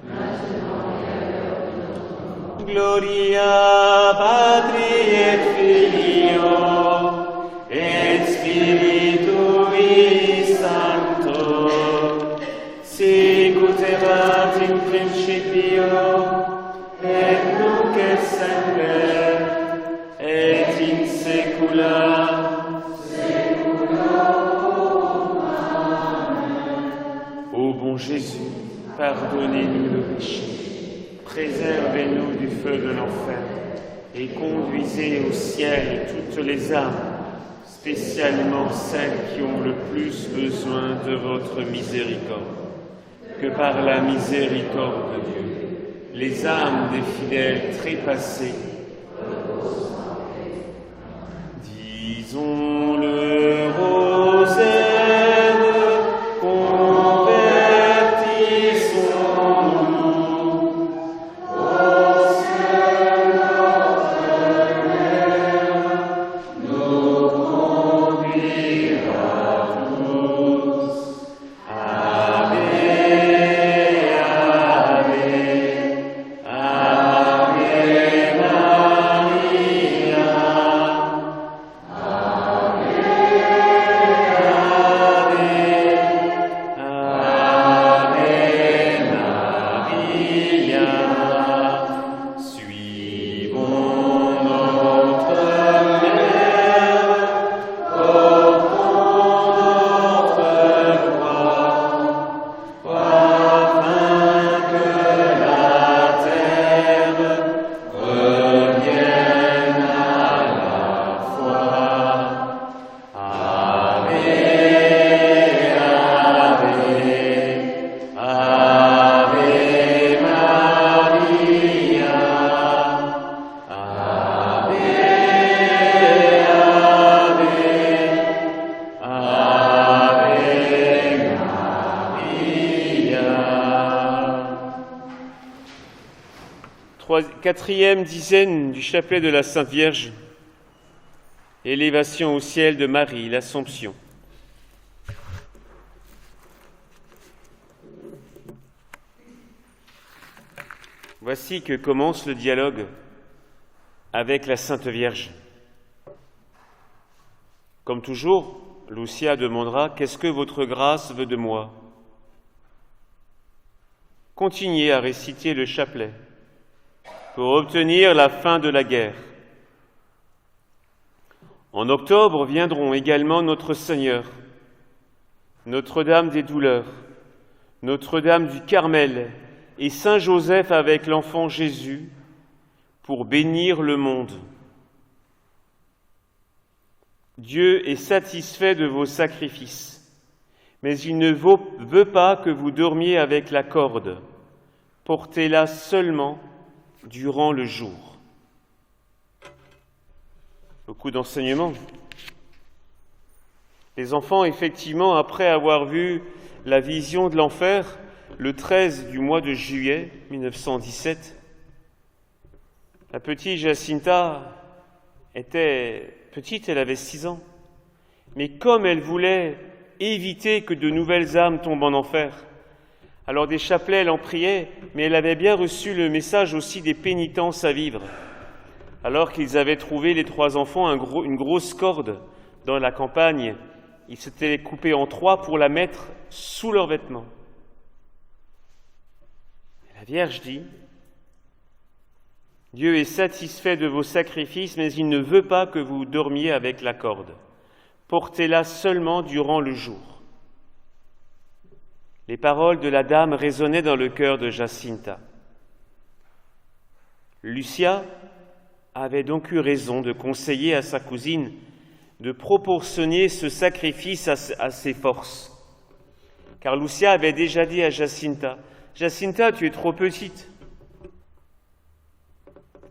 maintenant et à l'heure de notre mort. Gloria Patri et Filio et Spiritui Sancto, sicut erat in principio et nunc et semper et in saecula. Ô bon Jésus, pardonnez-nous nos péchés, préservez-nous du feu de l'enfer et conduisez au ciel toutes les âmes, spécialement celles qui ont le plus besoin de votre miséricorde. Que par la miséricorde de Dieu, les âmes des fidèles trépassés, disons le rosaire, convertissons-nous. Nous conduira tous. Ave, Ave, Ave Maria. Suivons notre Mère, portons notre croix, afin que la terre revienne à la foi. Ave, Ave, Ave Maria. Ave, Ave, Ave Maria. Quatrième dizaine du chapelet de la Sainte Vierge. Élévation au ciel de Marie, l'Assomption. Voici que commence le dialogue avec la Sainte Vierge. Comme toujours, Lucia demandera « Qu'est-ce que votre grâce veut de moi ?» Continuez à réciter le chapelet pour obtenir la fin de la guerre. En octobre viendront également notre Seigneur, Notre-Dame des Douleurs, Notre-Dame du Carmel et Saint Joseph avec l'enfant Jésus pour bénir le monde. Dieu est satisfait de vos sacrifices, mais il ne veut pas que vous dormiez avec la corde. Portez-la seulement durant le jour. Beaucoup d'enseignements. Les enfants, effectivement, après avoir vu la vision de l'enfer, le 13 du mois de juillet 1917, la petite Jacinta était petite, elle avait 6 ans. Mais comme elle voulait éviter que de nouvelles âmes tombent en enfer, alors des chapelets, elle en priait, mais elle avait bien reçu le message aussi des pénitences à vivre. Alors qu'ils avaient trouvé, les 3 enfants, une grosse corde dans la campagne, ils s'étaient coupés en 3 pour la mettre sous leurs vêtements. Et la Vierge dit, « Dieu est satisfait de vos sacrifices, mais il ne veut pas que vous dormiez avec la corde. Portez-la seulement durant le jour. » Les paroles de la dame résonnaient dans le cœur de Jacinta. Lucia avait donc eu raison de conseiller à sa cousine de proportionner ce sacrifice à ses forces. Car Lucia avait déjà dit à Jacinta, « Jacinta, tu es trop petite.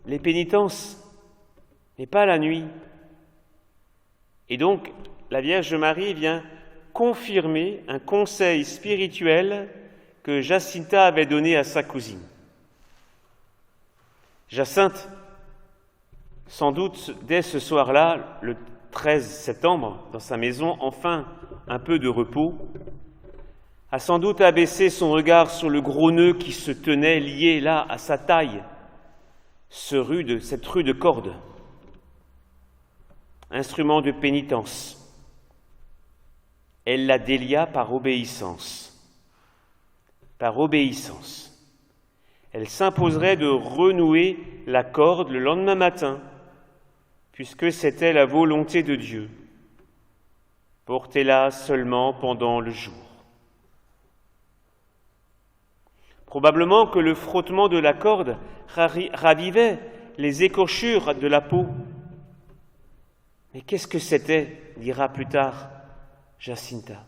Les pénitences, mais pas la nuit. » Et donc, la Vierge Marie vient confirmer un conseil spirituel que Jacinta avait donné à sa cousine. Jacinthe, sans doute dès ce soir-là, le 13 septembre, dans sa maison, enfin un peu de repos, a sans doute abaissé son regard sur le gros nœud qui se tenait lié là à sa taille, cette rude corde, instrument de pénitence. Elle la délia par obéissance. Par obéissance. Elle s'imposerait de renouer la corde le lendemain matin, puisque c'était la volonté de Dieu. Portez-la seulement pendant le jour. Probablement que le frottement de la corde ravivait les écorchures de la peau. Mais qu'est-ce que c'était, dira plus tard Jacinta,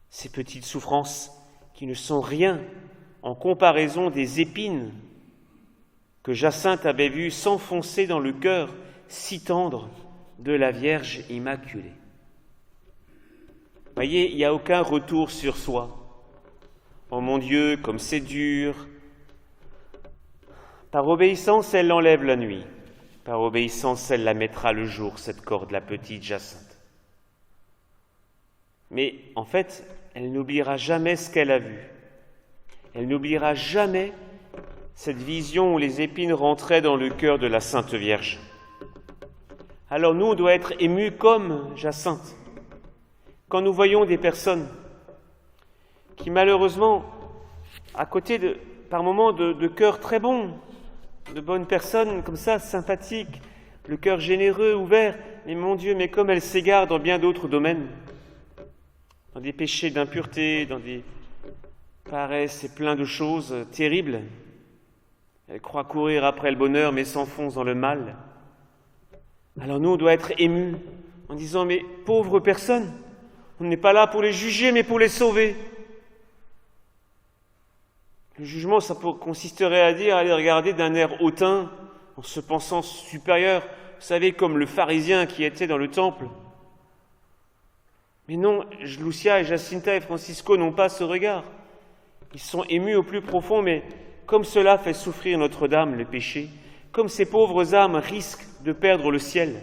ces petites souffrances qui ne sont rien en comparaison des épines que Jacinthe avait vues s'enfoncer dans le cœur si tendre de la Vierge Immaculée. Voyez, il n'y a aucun retour sur soi. Oh mon Dieu, comme c'est dur. Par obéissance, elle enlève la nuit. Par obéissance, elle la mettra le jour, cette corde, la petite Jacinthe. Mais en fait, elle n'oubliera jamais ce qu'elle a vu. Elle n'oubliera jamais cette vision où les épines rentraient dans le cœur de la Sainte Vierge. Alors nous, on doit être émus comme Jacinthe. Quand nous voyons des personnes qui malheureusement, à côté par moments de cœurs très bons, de bonnes personnes comme ça, sympathiques, le cœur généreux, ouvert, mais mon Dieu, mais comme elles s'égarent dans bien d'autres domaines, dans des péchés d'impureté, dans des paresses et plein de choses terribles. Elles croient courir après le bonheur, mais s'enfoncent dans le mal. Alors nous, on doit être émus en disant, mais pauvres personnes, on n'est pas là pour les juger, mais pour les sauver. Le jugement, ça consisterait à dire, à les regarder d'un air hautain, en se pensant supérieur, vous savez, comme le pharisien qui était dans le temple. Mais non, Lucia et Jacinta et Francisco n'ont pas ce regard. Ils sont émus au plus profond, mais comme cela fait souffrir Notre-Dame, le péché, comme ces pauvres âmes risquent de perdre le ciel,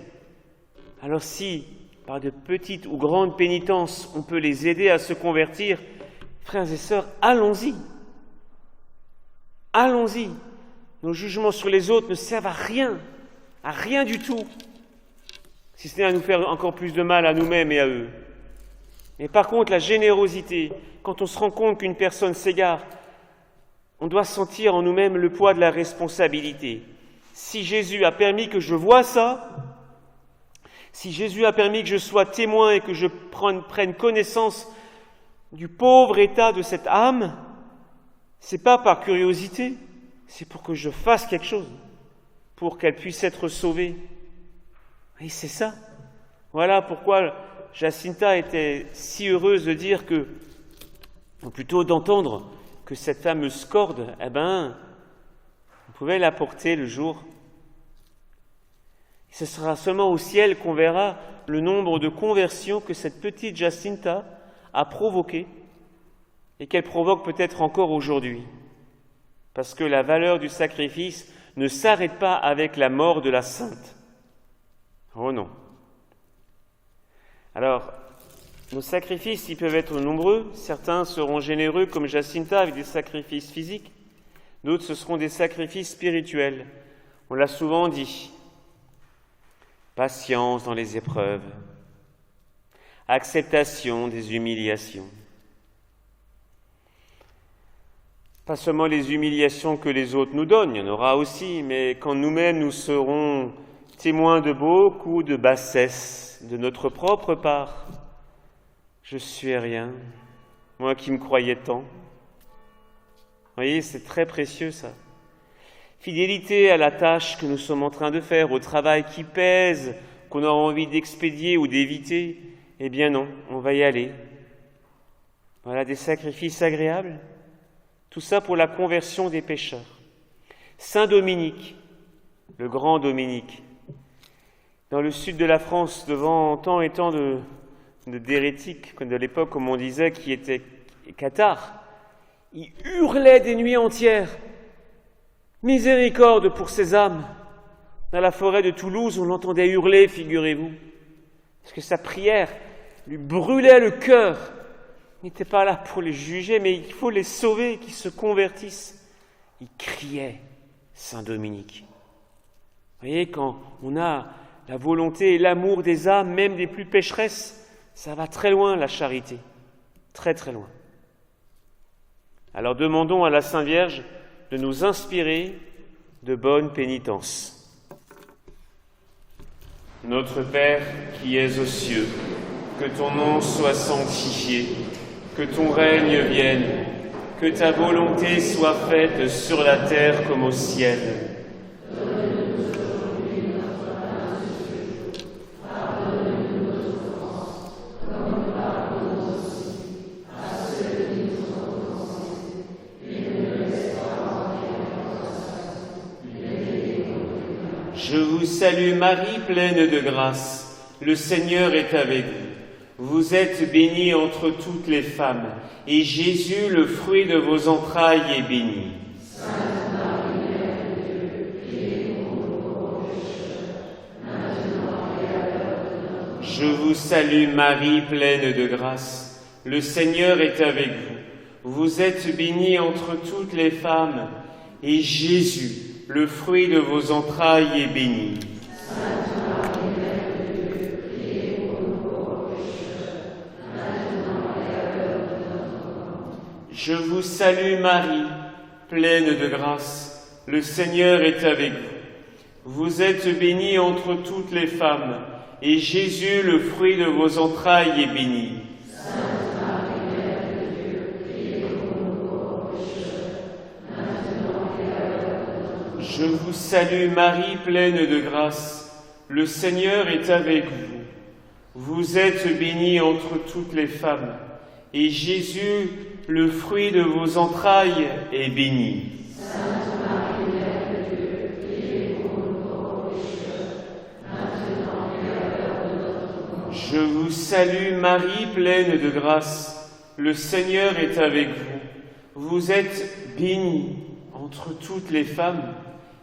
alors si, par de petites ou grandes pénitences, on peut les aider à se convertir, frères et sœurs, allons-y. Allons-y. nos jugements sur les autres ne servent à rien du tout, si ce n'est à nous faire encore plus de mal à nous-mêmes et à eux. Mais par contre, la générosité, quand on se rend compte qu'une personne s'égare, on doit sentir en nous-mêmes le poids de la responsabilité. Si Jésus a permis que je voie ça, si Jésus a permis que je sois témoin et que je prenne connaissance du pauvre état de cette âme, c'est pas par curiosité, c'est pour que je fasse quelque chose, pour qu'elle puisse être sauvée. Et c'est ça. Voilà pourquoi Jacinta était si heureuse de dire que, ou plutôt d'entendre que cette fameuse corde, on pouvait la porter le jour. Ce sera seulement au ciel qu'on verra le nombre de conversions que cette petite Jacinta a provoqué et qu'elle provoque peut-être encore aujourd'hui. Parce que la valeur du sacrifice ne s'arrête pas avec la mort de la sainte. Oh non. Alors, nos sacrifices, ils peuvent être nombreux. Certains seront généreux comme Jacinta avec des sacrifices physiques. D'autres, ce seront des sacrifices spirituels. On l'a souvent dit. Patience dans les épreuves. Acceptation des humiliations. Pas seulement les humiliations que les autres nous donnent, il y en aura aussi, mais quand nous-mêmes nous serons témoins de beaucoup de bassesse de notre propre part. Je suis rien, moi qui me croyais tant. Vous voyez, c'est très précieux ça. Fidélité à la tâche que nous sommes en train de faire, au travail qui pèse, qu'on aura envie d'expédier ou d'éviter. Eh bien non, on va y aller. Voilà des sacrifices agréables. Tout ça pour la conversion des pécheurs. Saint Dominique, le grand Dominique, dans le sud de la France, devant tant et tant d'hérétiques, de l'époque, comme on disait, qui étaient cathares, il hurlait des nuits entières. Miséricorde pour ces âmes. Dans la forêt de Toulouse, on l'entendait hurler, figurez-vous. Parce que sa prière lui brûlait le cœur. Il n'était pas là pour les juger, mais il faut les sauver, qu'ils se convertissent. Il criait, Saint Dominique. Vous voyez, quand on a la volonté et l'amour des âmes, même des plus pécheresses, ça va très loin, la charité. Très, très loin. Alors demandons à la Sainte Vierge de nous inspirer de bonnes pénitences. Notre Père qui es aux cieux, que ton nom soit sanctifié, que ton règne vienne, que ta volonté soit faite sur la terre comme au ciel. Donne-nous aujourd'hui notre pain de ce jour. Pardonne-nous nos offenses, comme nous pardonnons aussi à ceux qui nous ont offensés. Et ne nous laisse pas entrer en tentation, mais délivre-nous. Je vous salue Marie, pleine de grâce. Le Seigneur est avec vous. Vous êtes bénie entre toutes les femmes, et Jésus, le fruit de vos entrailles, est béni. Sainte Marie, Mère de Dieu, priez pour nous pauvres pécheurs, maintenant et à l'heure de notre mort. Je vous salue Marie, pleine de grâce. Le Seigneur est avec vous. Vous êtes bénie entre toutes les femmes, et Jésus, le fruit de vos entrailles, est béni. Sainte Marie, Mère de Dieu, priez pour nous pauvres pécheurs, maintenant et à l'heure de notre mort. Je vous salue Marie, pleine de grâce. Le Seigneur est avec vous. Vous êtes bénie entre toutes les femmes, et Jésus, le fruit de vos entrailles, est béni. Sainte Marie, Mère de Dieu, priez pour nous pauvres pécheurs, maintenant et à l'heure de notre mort. Je vous salue Marie, pleine de grâce. Le Seigneur est avec vous. Vous êtes bénie entre toutes les femmes, et Jésus, le fruit de vos entrailles, est béni. Sainte Marie, Mère de Dieu, priez pour nous pauvres pécheurs, maintenant et à l'heure de notre mort. Je vous salue Marie, pleine de grâce. Le Seigneur est avec vous. Vous êtes bénie entre toutes les femmes,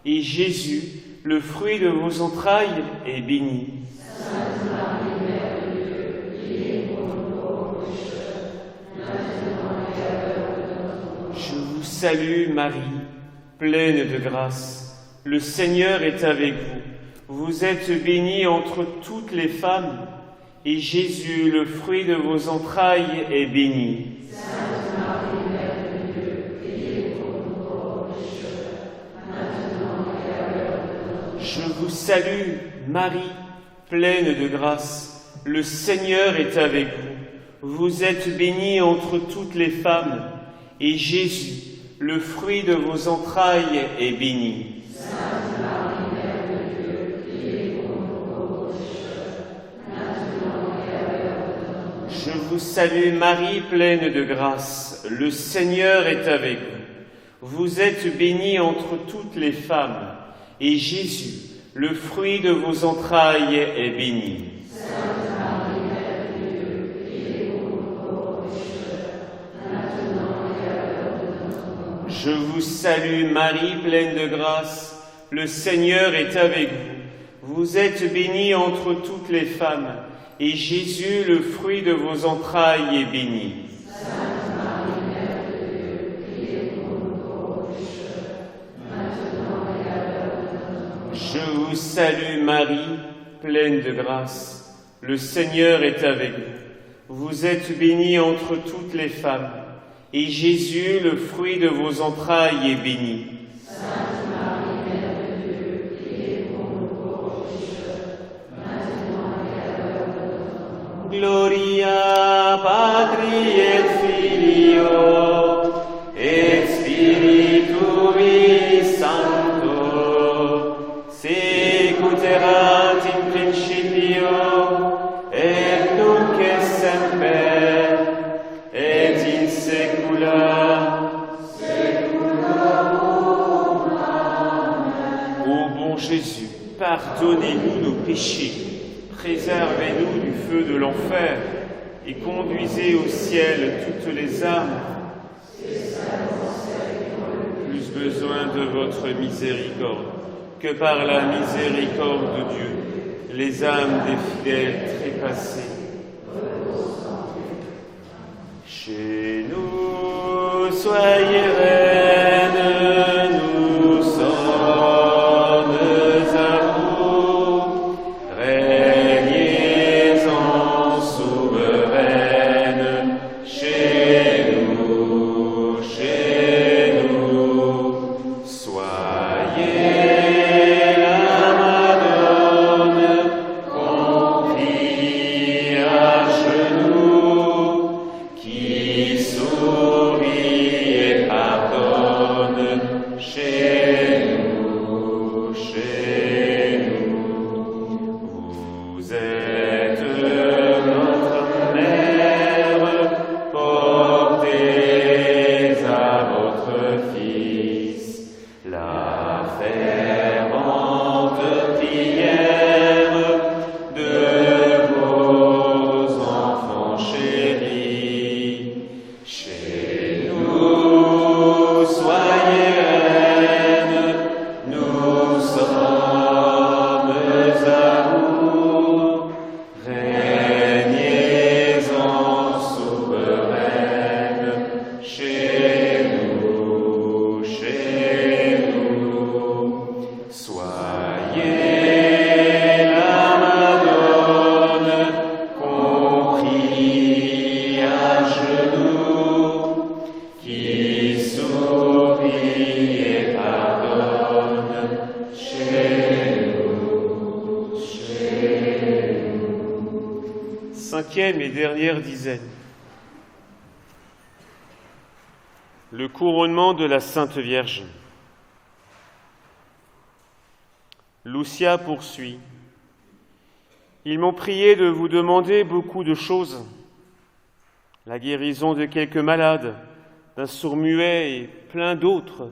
et Jésus, le fruit de vos entrailles, est béni. Sainte Marie, Mère de Dieu, priez pour nous pauvres pécheurs, maintenant et à l'heure de notre mort. Je vous salue Marie, pleine de grâce, le Seigneur est avec vous. Vous êtes bénie entre toutes les femmes, et Jésus, le fruit de vos entrailles, est béni. Sainte Marie, Mère de Dieu, priez pour nous pauvres pécheurs, maintenant et à l'heure de notre mort. Je vous salue, Marie, pleine de grâce, le Seigneur est avec vous. Vous êtes bénie entre toutes les femmes, et Jésus, le fruit de vos entrailles, est béni. Sainte Marie, Mère de Dieu, priez pour nous pauvres pécheurs, maintenant et à l'heure de notre mort. Je vous salue, Marie, pleine de grâce, le Seigneur est avec vous. Vous êtes bénie entre toutes les femmes, et Jésus, le fruit de vos entrailles, est béni. Sainte Marie, Mère de Dieu, priez pour nous pauvres pécheurs, maintenant et à l'heure de notre mort. Je vous salue, Marie, pleine de grâce, le Seigneur est avec vous. Vous êtes bénie entre toutes les femmes, et Jésus, le fruit de vos entrailles, est béni. Sainte Marie, Mère de Dieu, priez pour nous pauvres pécheurs, maintenant et à l'heure de notre mort. Je vous salue, Marie, pleine de grâce, le Seigneur est avec vous. Vous êtes bénie entre toutes les femmes, et Jésus, le fruit de vos entrailles, est béni. Sainte Marie, Mère de Dieu, priez pour nous pauvres pécheurs, maintenant et à l'heure de notre mort. Gloria Patri et Filio et Spiritui Sancto, sicut erat in principio et nunc et semper et in saecula saeculorum. Amen. Ô bon Jésus, pardonnez-nous nos péchés, préservez-nous du feu de l'enfer et conduisez au ciel toutes les âmes. Plus besoin de votre miséricorde que par la miséricorde de Dieu, les âmes des fidèles trépassés. Chez nous, soyez reine, nous sommes à vous. Régnez-en souveraine, chez nous, soyez la Madone, qu'on prie à genoux, qui sourit et pardonne, chez nous, vous êtes notre mère, portez à votre Fils la fervente prière de vos enfants chéris. Chez nous, soyez reine, nous sommes à vous. Régnez-en souveraine, chez nous, soyez la Madone, qu'on prie à genoux, qui sourit et pardonne, chez nous. Cinquième et dernière dizaine. Le couronnement de la Sainte Vierge. Lucia poursuit. Ils m'ont prié de vous demander beaucoup de choses. La guérison de quelques malades, d'un sourd-muet et plein d'autres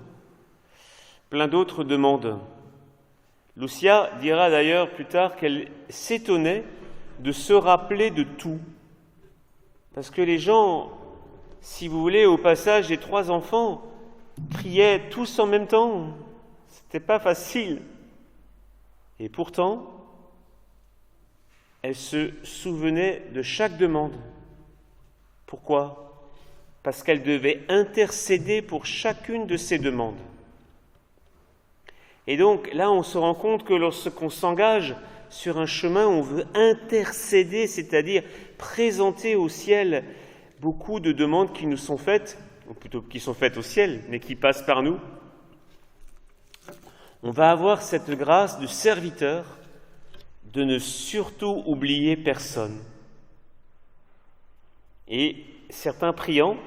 demandes. Lucia dira d'ailleurs plus tard qu'elle s'étonnait de se rappeler de tout. Parce que les gens, si vous voulez, au passage des 3 enfants, priaient tous en même temps. C'était pas facile. Et pourtant, elle se souvenait de chaque demande. Pourquoi ? Parce qu'elle devait intercéder pour chacune de ces demandes. Et donc là, on se rend compte que lorsqu'on s'engage sur un chemin, on veut intercéder, c'est-à-dire présenter au ciel beaucoup de demandes qui nous sont faites, ou plutôt qui sont faites au ciel, mais qui passent par nous. On va avoir cette grâce de serviteur de ne surtout oublier personne. Et certains priants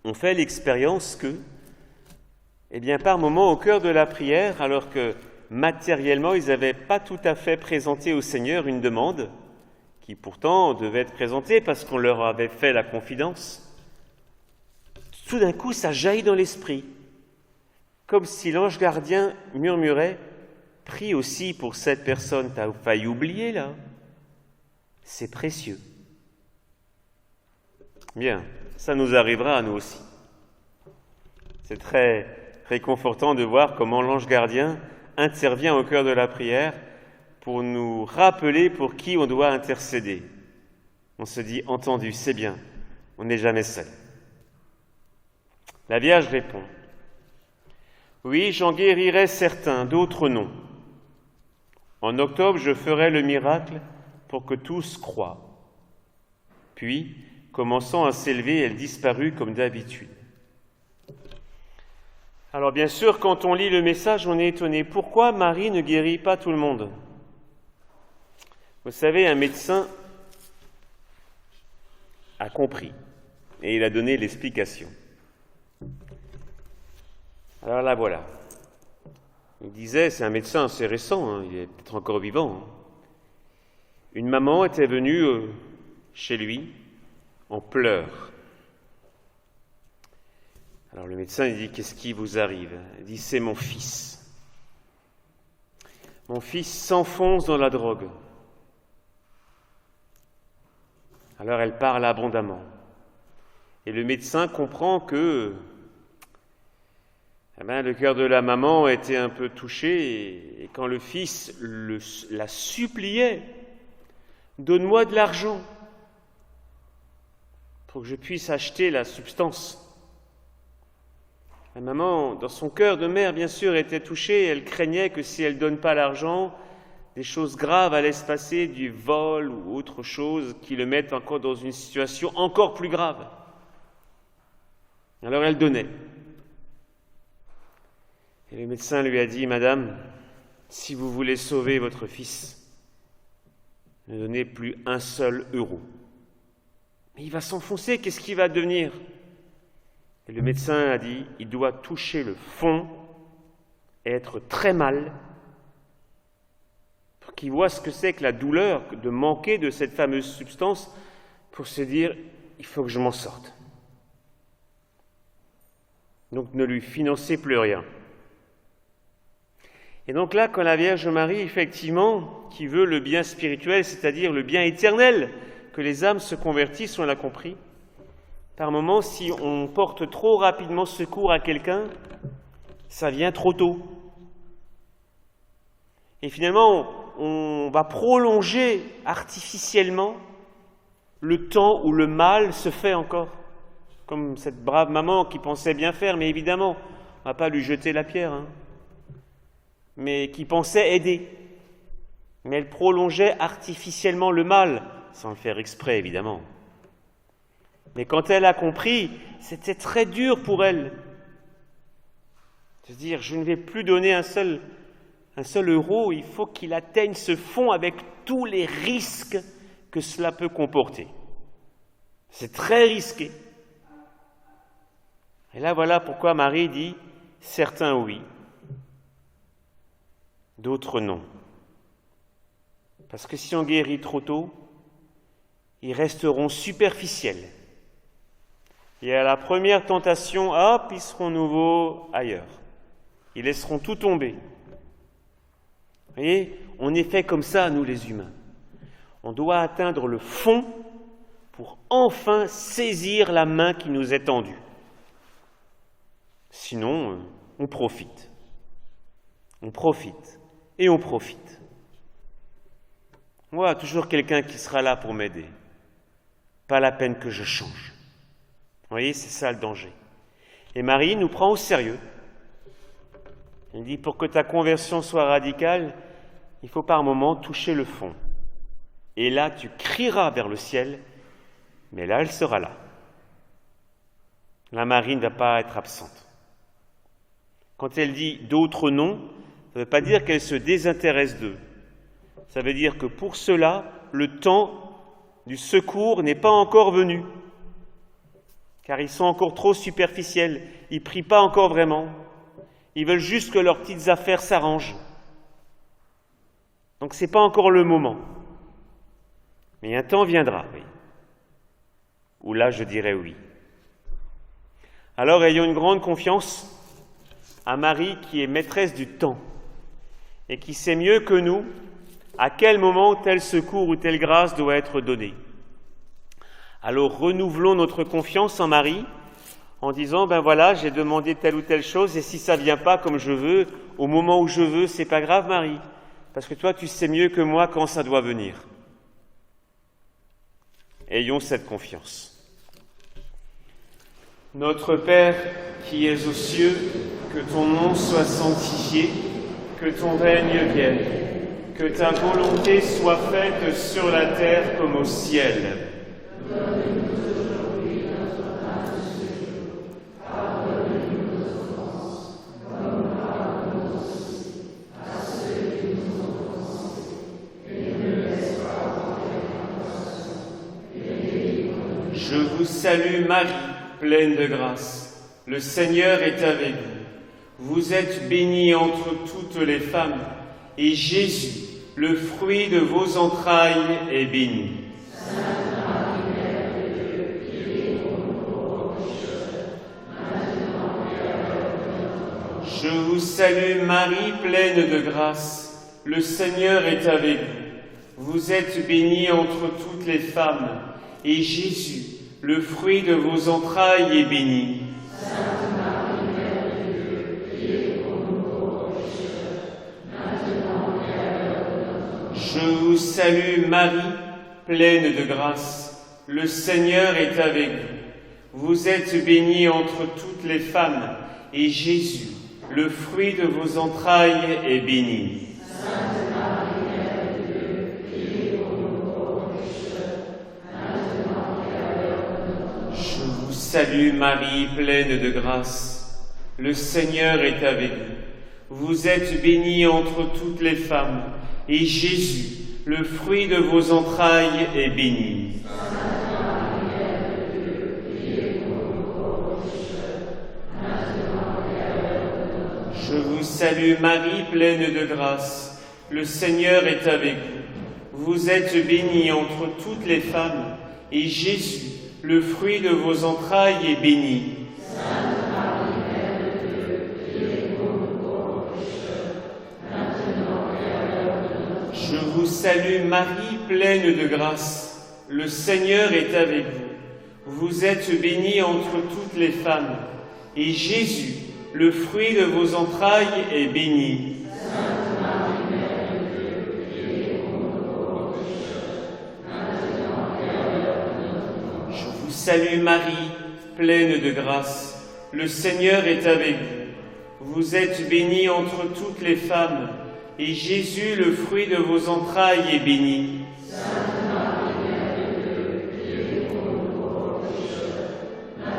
ont fait l'expérience que, par moment, au cœur de la prière, alors que matériellement, ils n'avaient pas tout à fait présenté au Seigneur une demande, qui pourtant devait être présentée parce qu'on leur avait fait la confidence, tout d'un coup, ça jaillit dans l'esprit, comme si l'ange gardien murmurait « Prie aussi pour cette personne, t'as failli oublier là, c'est précieux. » Bien, ça nous arrivera à nous aussi. C'est très réconfortant de voir comment l'ange gardien intervient au cœur de la prière pour nous rappeler pour qui on doit intercéder. On se dit, entendu, c'est bien, on n'est jamais seul. La Vierge répond, « Oui, j'en guérirai certains, d'autres non. En octobre, je ferai le miracle pour que tous croient. » Puis, commençant à s'élever, elle disparut comme d'habitude. Alors bien sûr, quand on lit le message, on est étonné. Pourquoi Marie ne guérit pas tout le monde ? Vous savez, un médecin a compris et il a donné l'explication. Alors là, voilà. Il disait, c'est un médecin assez récent, il est peut-être encore vivant. Une maman était venue chez lui en pleurs. Alors le médecin il dit, qu'est-ce qui vous arrive ? Il dit, c'est mon fils. Mon fils s'enfonce dans la drogue. Alors elle parle abondamment. Et le médecin comprend que le cœur de la maman était un peu touché, et quand le fils la suppliait, « Donne-moi de l'argent pour que je puisse acheter la substance. » La maman, dans son cœur de mère, bien sûr, était touchée. Elle craignait que si elle ne donne pas l'argent, des choses graves allaient se passer, du vol ou autre chose qui le mettent encore dans une situation encore plus grave. Alors elle donnait. Et le médecin lui a dit, « Madame, si vous voulez sauver votre fils, ne donnez plus un seul euro. Mais il va s'enfoncer, qu'est-ce qu'il va devenir ?» Et le médecin a dit, « Il doit toucher le fond et être très mal pour qu'il voit ce que c'est que la douleur de manquer de cette fameuse substance pour se dire, il faut que je m'en sorte. » Donc ne lui financez plus rien. Et donc là, quand la Vierge Marie, effectivement, qui veut le bien spirituel, c'est-à-dire le bien éternel, que les âmes se convertissent, on l'a compris, par moments, si on porte trop rapidement secours à quelqu'un, ça vient trop tôt. Et finalement, on va prolonger artificiellement le temps où le mal se fait encore. Comme cette brave maman qui pensait bien faire, mais évidemment, on ne va pas lui jeter la pierre, mais qui pensait aider. Mais elle prolongeait artificiellement le mal, sans le faire exprès, évidemment. Mais quand elle a compris, c'était très dur pour elle de se dire, je ne vais plus donner un seul euro, il faut qu'il atteigne ce fond avec tous les risques que cela peut comporter. C'est très risqué. Et là, voilà pourquoi Marie dit, certains oui, d'autres non. Parce que si on guérit trop tôt, ils resteront superficiels. Et à la première tentation, hop, ils seront nouveau ailleurs. Ils laisseront tout tomber. Vous voyez, on est fait comme ça, nous les humains. On doit atteindre le fond pour enfin saisir la main qui nous est tendue. Sinon, on profite. On profite. Et on profite. Voilà, toujours quelqu'un qui sera là pour m'aider. Pas la peine que je change. Vous voyez, c'est ça le danger. Et Marie nous prend au sérieux. Il dit, pour que ta conversion soit radicale, il faut par moment toucher le fond. Et là, tu crieras vers le ciel, mais là, elle sera là. La Marie ne va pas être absente. Quand elle dit d'autres non, ça ne veut pas dire qu'elle se désintéresse d'eux. Ça veut dire que pour cela, le temps du secours n'est pas encore venu. Car ils sont encore trop superficiels, ils ne prient pas encore vraiment. Ils veulent juste que leurs petites affaires s'arrangent. Donc ce n'est pas encore le moment. Mais un temps viendra, oui. Où là, je dirais oui. Alors, ayons une grande confiance à Marie qui est maîtresse du temps et qui sait mieux que nous à quel moment tel secours ou telle grâce doit être donnée. Alors, renouvelons notre confiance en Marie en disant, ben voilà, j'ai demandé telle ou telle chose et si ça ne vient pas comme je veux, au moment où je veux, c'est pas grave, Marie, parce que toi, tu sais mieux que moi quand ça doit venir. Ayons cette confiance. Notre Père qui es aux cieux, que ton nom soit sanctifié, que ton règne vienne, que ta volonté soit faite sur la terre comme au ciel. Donne-nous aujourd'hui notre pain de ce jour. Pardonne-nous nos offenses, comme nous pardonnons aussi à ceux qui nous ont offensés. Et ne laisse pas entrer en tentation, et délivre-nous. Je vous salue Marie, pleine de grâce. Le Seigneur est avec vous. Vous êtes bénie entre toutes les femmes, et Jésus, le fruit de vos entrailles, est béni. Sainte Marie, Mère de Dieu, priez pour nous pauvres pécheurs, maintenant et à l'heure de notre mort. Je vous salue Marie, pleine de grâce. Le Seigneur est avec vous. Vous êtes bénie entre toutes les femmes, et Jésus, le fruit de vos entrailles, est béni. Sainte Marie, Mère de Dieu, priez pour nous pauvres pécheurs, maintenant et à l'heure de notre mort. Je vous salue Marie, pleine de grâce. Le Seigneur est avec vous. Vous êtes bénie entre toutes les femmes, et Jésus, le fruit de vos entrailles, est béni. Sainte Marie, Mère de Dieu, priez pour nous pauvres pécheurs, maintenant et à l'heure de notre mort. Je vous salue Marie, pleine de grâce. Le Seigneur est avec vous. Vous êtes bénie entre toutes les femmes, et Jésus, le fruit de vos entrailles, est béni. Sainte Marie, Mère de Dieu, priez pour nous pauvres pécheurs, maintenant et à l'heure de notre mort. Je vous salue Marie, pleine de grâce. Le Seigneur est avec vous. Vous êtes bénie entre toutes les femmes, et Jésus, le fruit de vos entrailles, est béni. Sainte Marie, Mère de Dieu, priez pour nous pauvres pécheurs, maintenant et à l'heure de notre mort. Je vous salue Marie, pleine de grâce. Le Seigneur est avec vous. Vous êtes bénie entre toutes les femmes, et Jésus, le fruit de vos entrailles, est béni. Sainte Marie, Mère de Dieu, priez pour nous pauvres pécheurs, maintenant et à l'heure de notre mort. Je vous salue Marie, pleine de grâce. Le Seigneur est avec vous. Vous êtes bénie entre toutes les femmes, et Jésus, le fruit de vos entrailles, est béni. Sainte Marie, Mère de Dieu, priez pour nous pauvres pécheurs,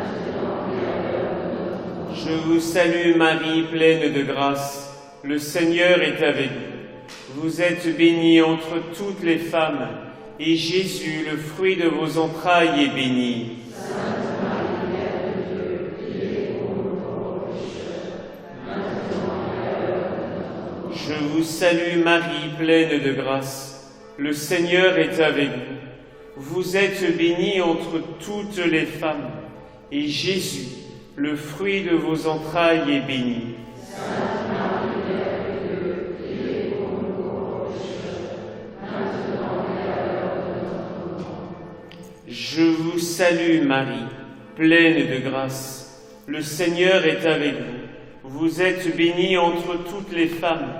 maintenant et à l'heure de notre mort. Je vous salue Marie, pleine de grâce. Le Seigneur est avec vous. Vous êtes bénie entre toutes les femmes, et Jésus, le fruit de vos entrailles, est béni. Sainte Marie, Mère de Dieu, priez pour nous pauvres pécheurs, maintenant et à l'heure de notre mort. Je vous salue Marie, pleine de grâce. Le Seigneur est avec vous. Vous êtes bénie entre toutes les femmes, et Jésus, le fruit de vos entrailles, est béni. Sainte Marie, Mère de Dieu, priez pour nous pauvres pécheurs, maintenant et à l'heure de notre mort. Je vous salue Marie, pleine de grâce. Le Seigneur est avec vous. Vous êtes bénie entre toutes les femmes,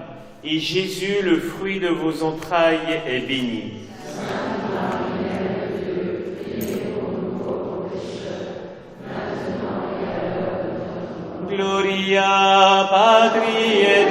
et Jésus, le fruit de vos entrailles, est béni. Sainte Marie, Mère de Dieu, priez pour nous pauvres pécheurs, maintenant et à l'heure de notre mort. Gloria Patri et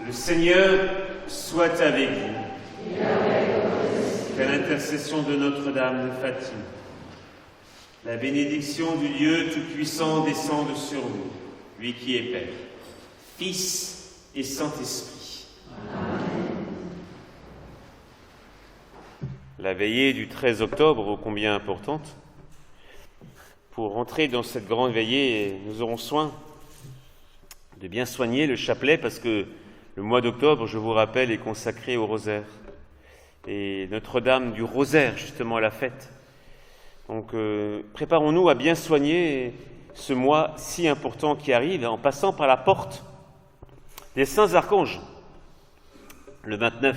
Le Seigneur soit avec vous. Qu'à l'intercession de Notre-Dame de Fatima, la bénédiction du Dieu Tout-Puissant descende sur vous, lui qui est Père, Fils et Saint-Esprit. La veillée du 13 octobre, ô combien importante. Pour entrer dans cette grande veillée, nous aurons soin de bien soigner le chapelet parce que le mois d'octobre, je vous rappelle, est consacré au rosaire. Et Notre-Dame du Rosaire, justement, la fête. Donc, préparons-nous à bien soigner ce mois si important qui arrive en passant par la porte des saints archanges. Le 29,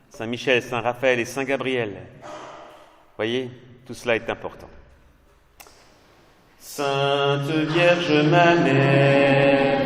Saint Michel, Saint Raphaël et Saint Gabriel. Voyez, tout cela est important. Sainte Vierge, ma mère,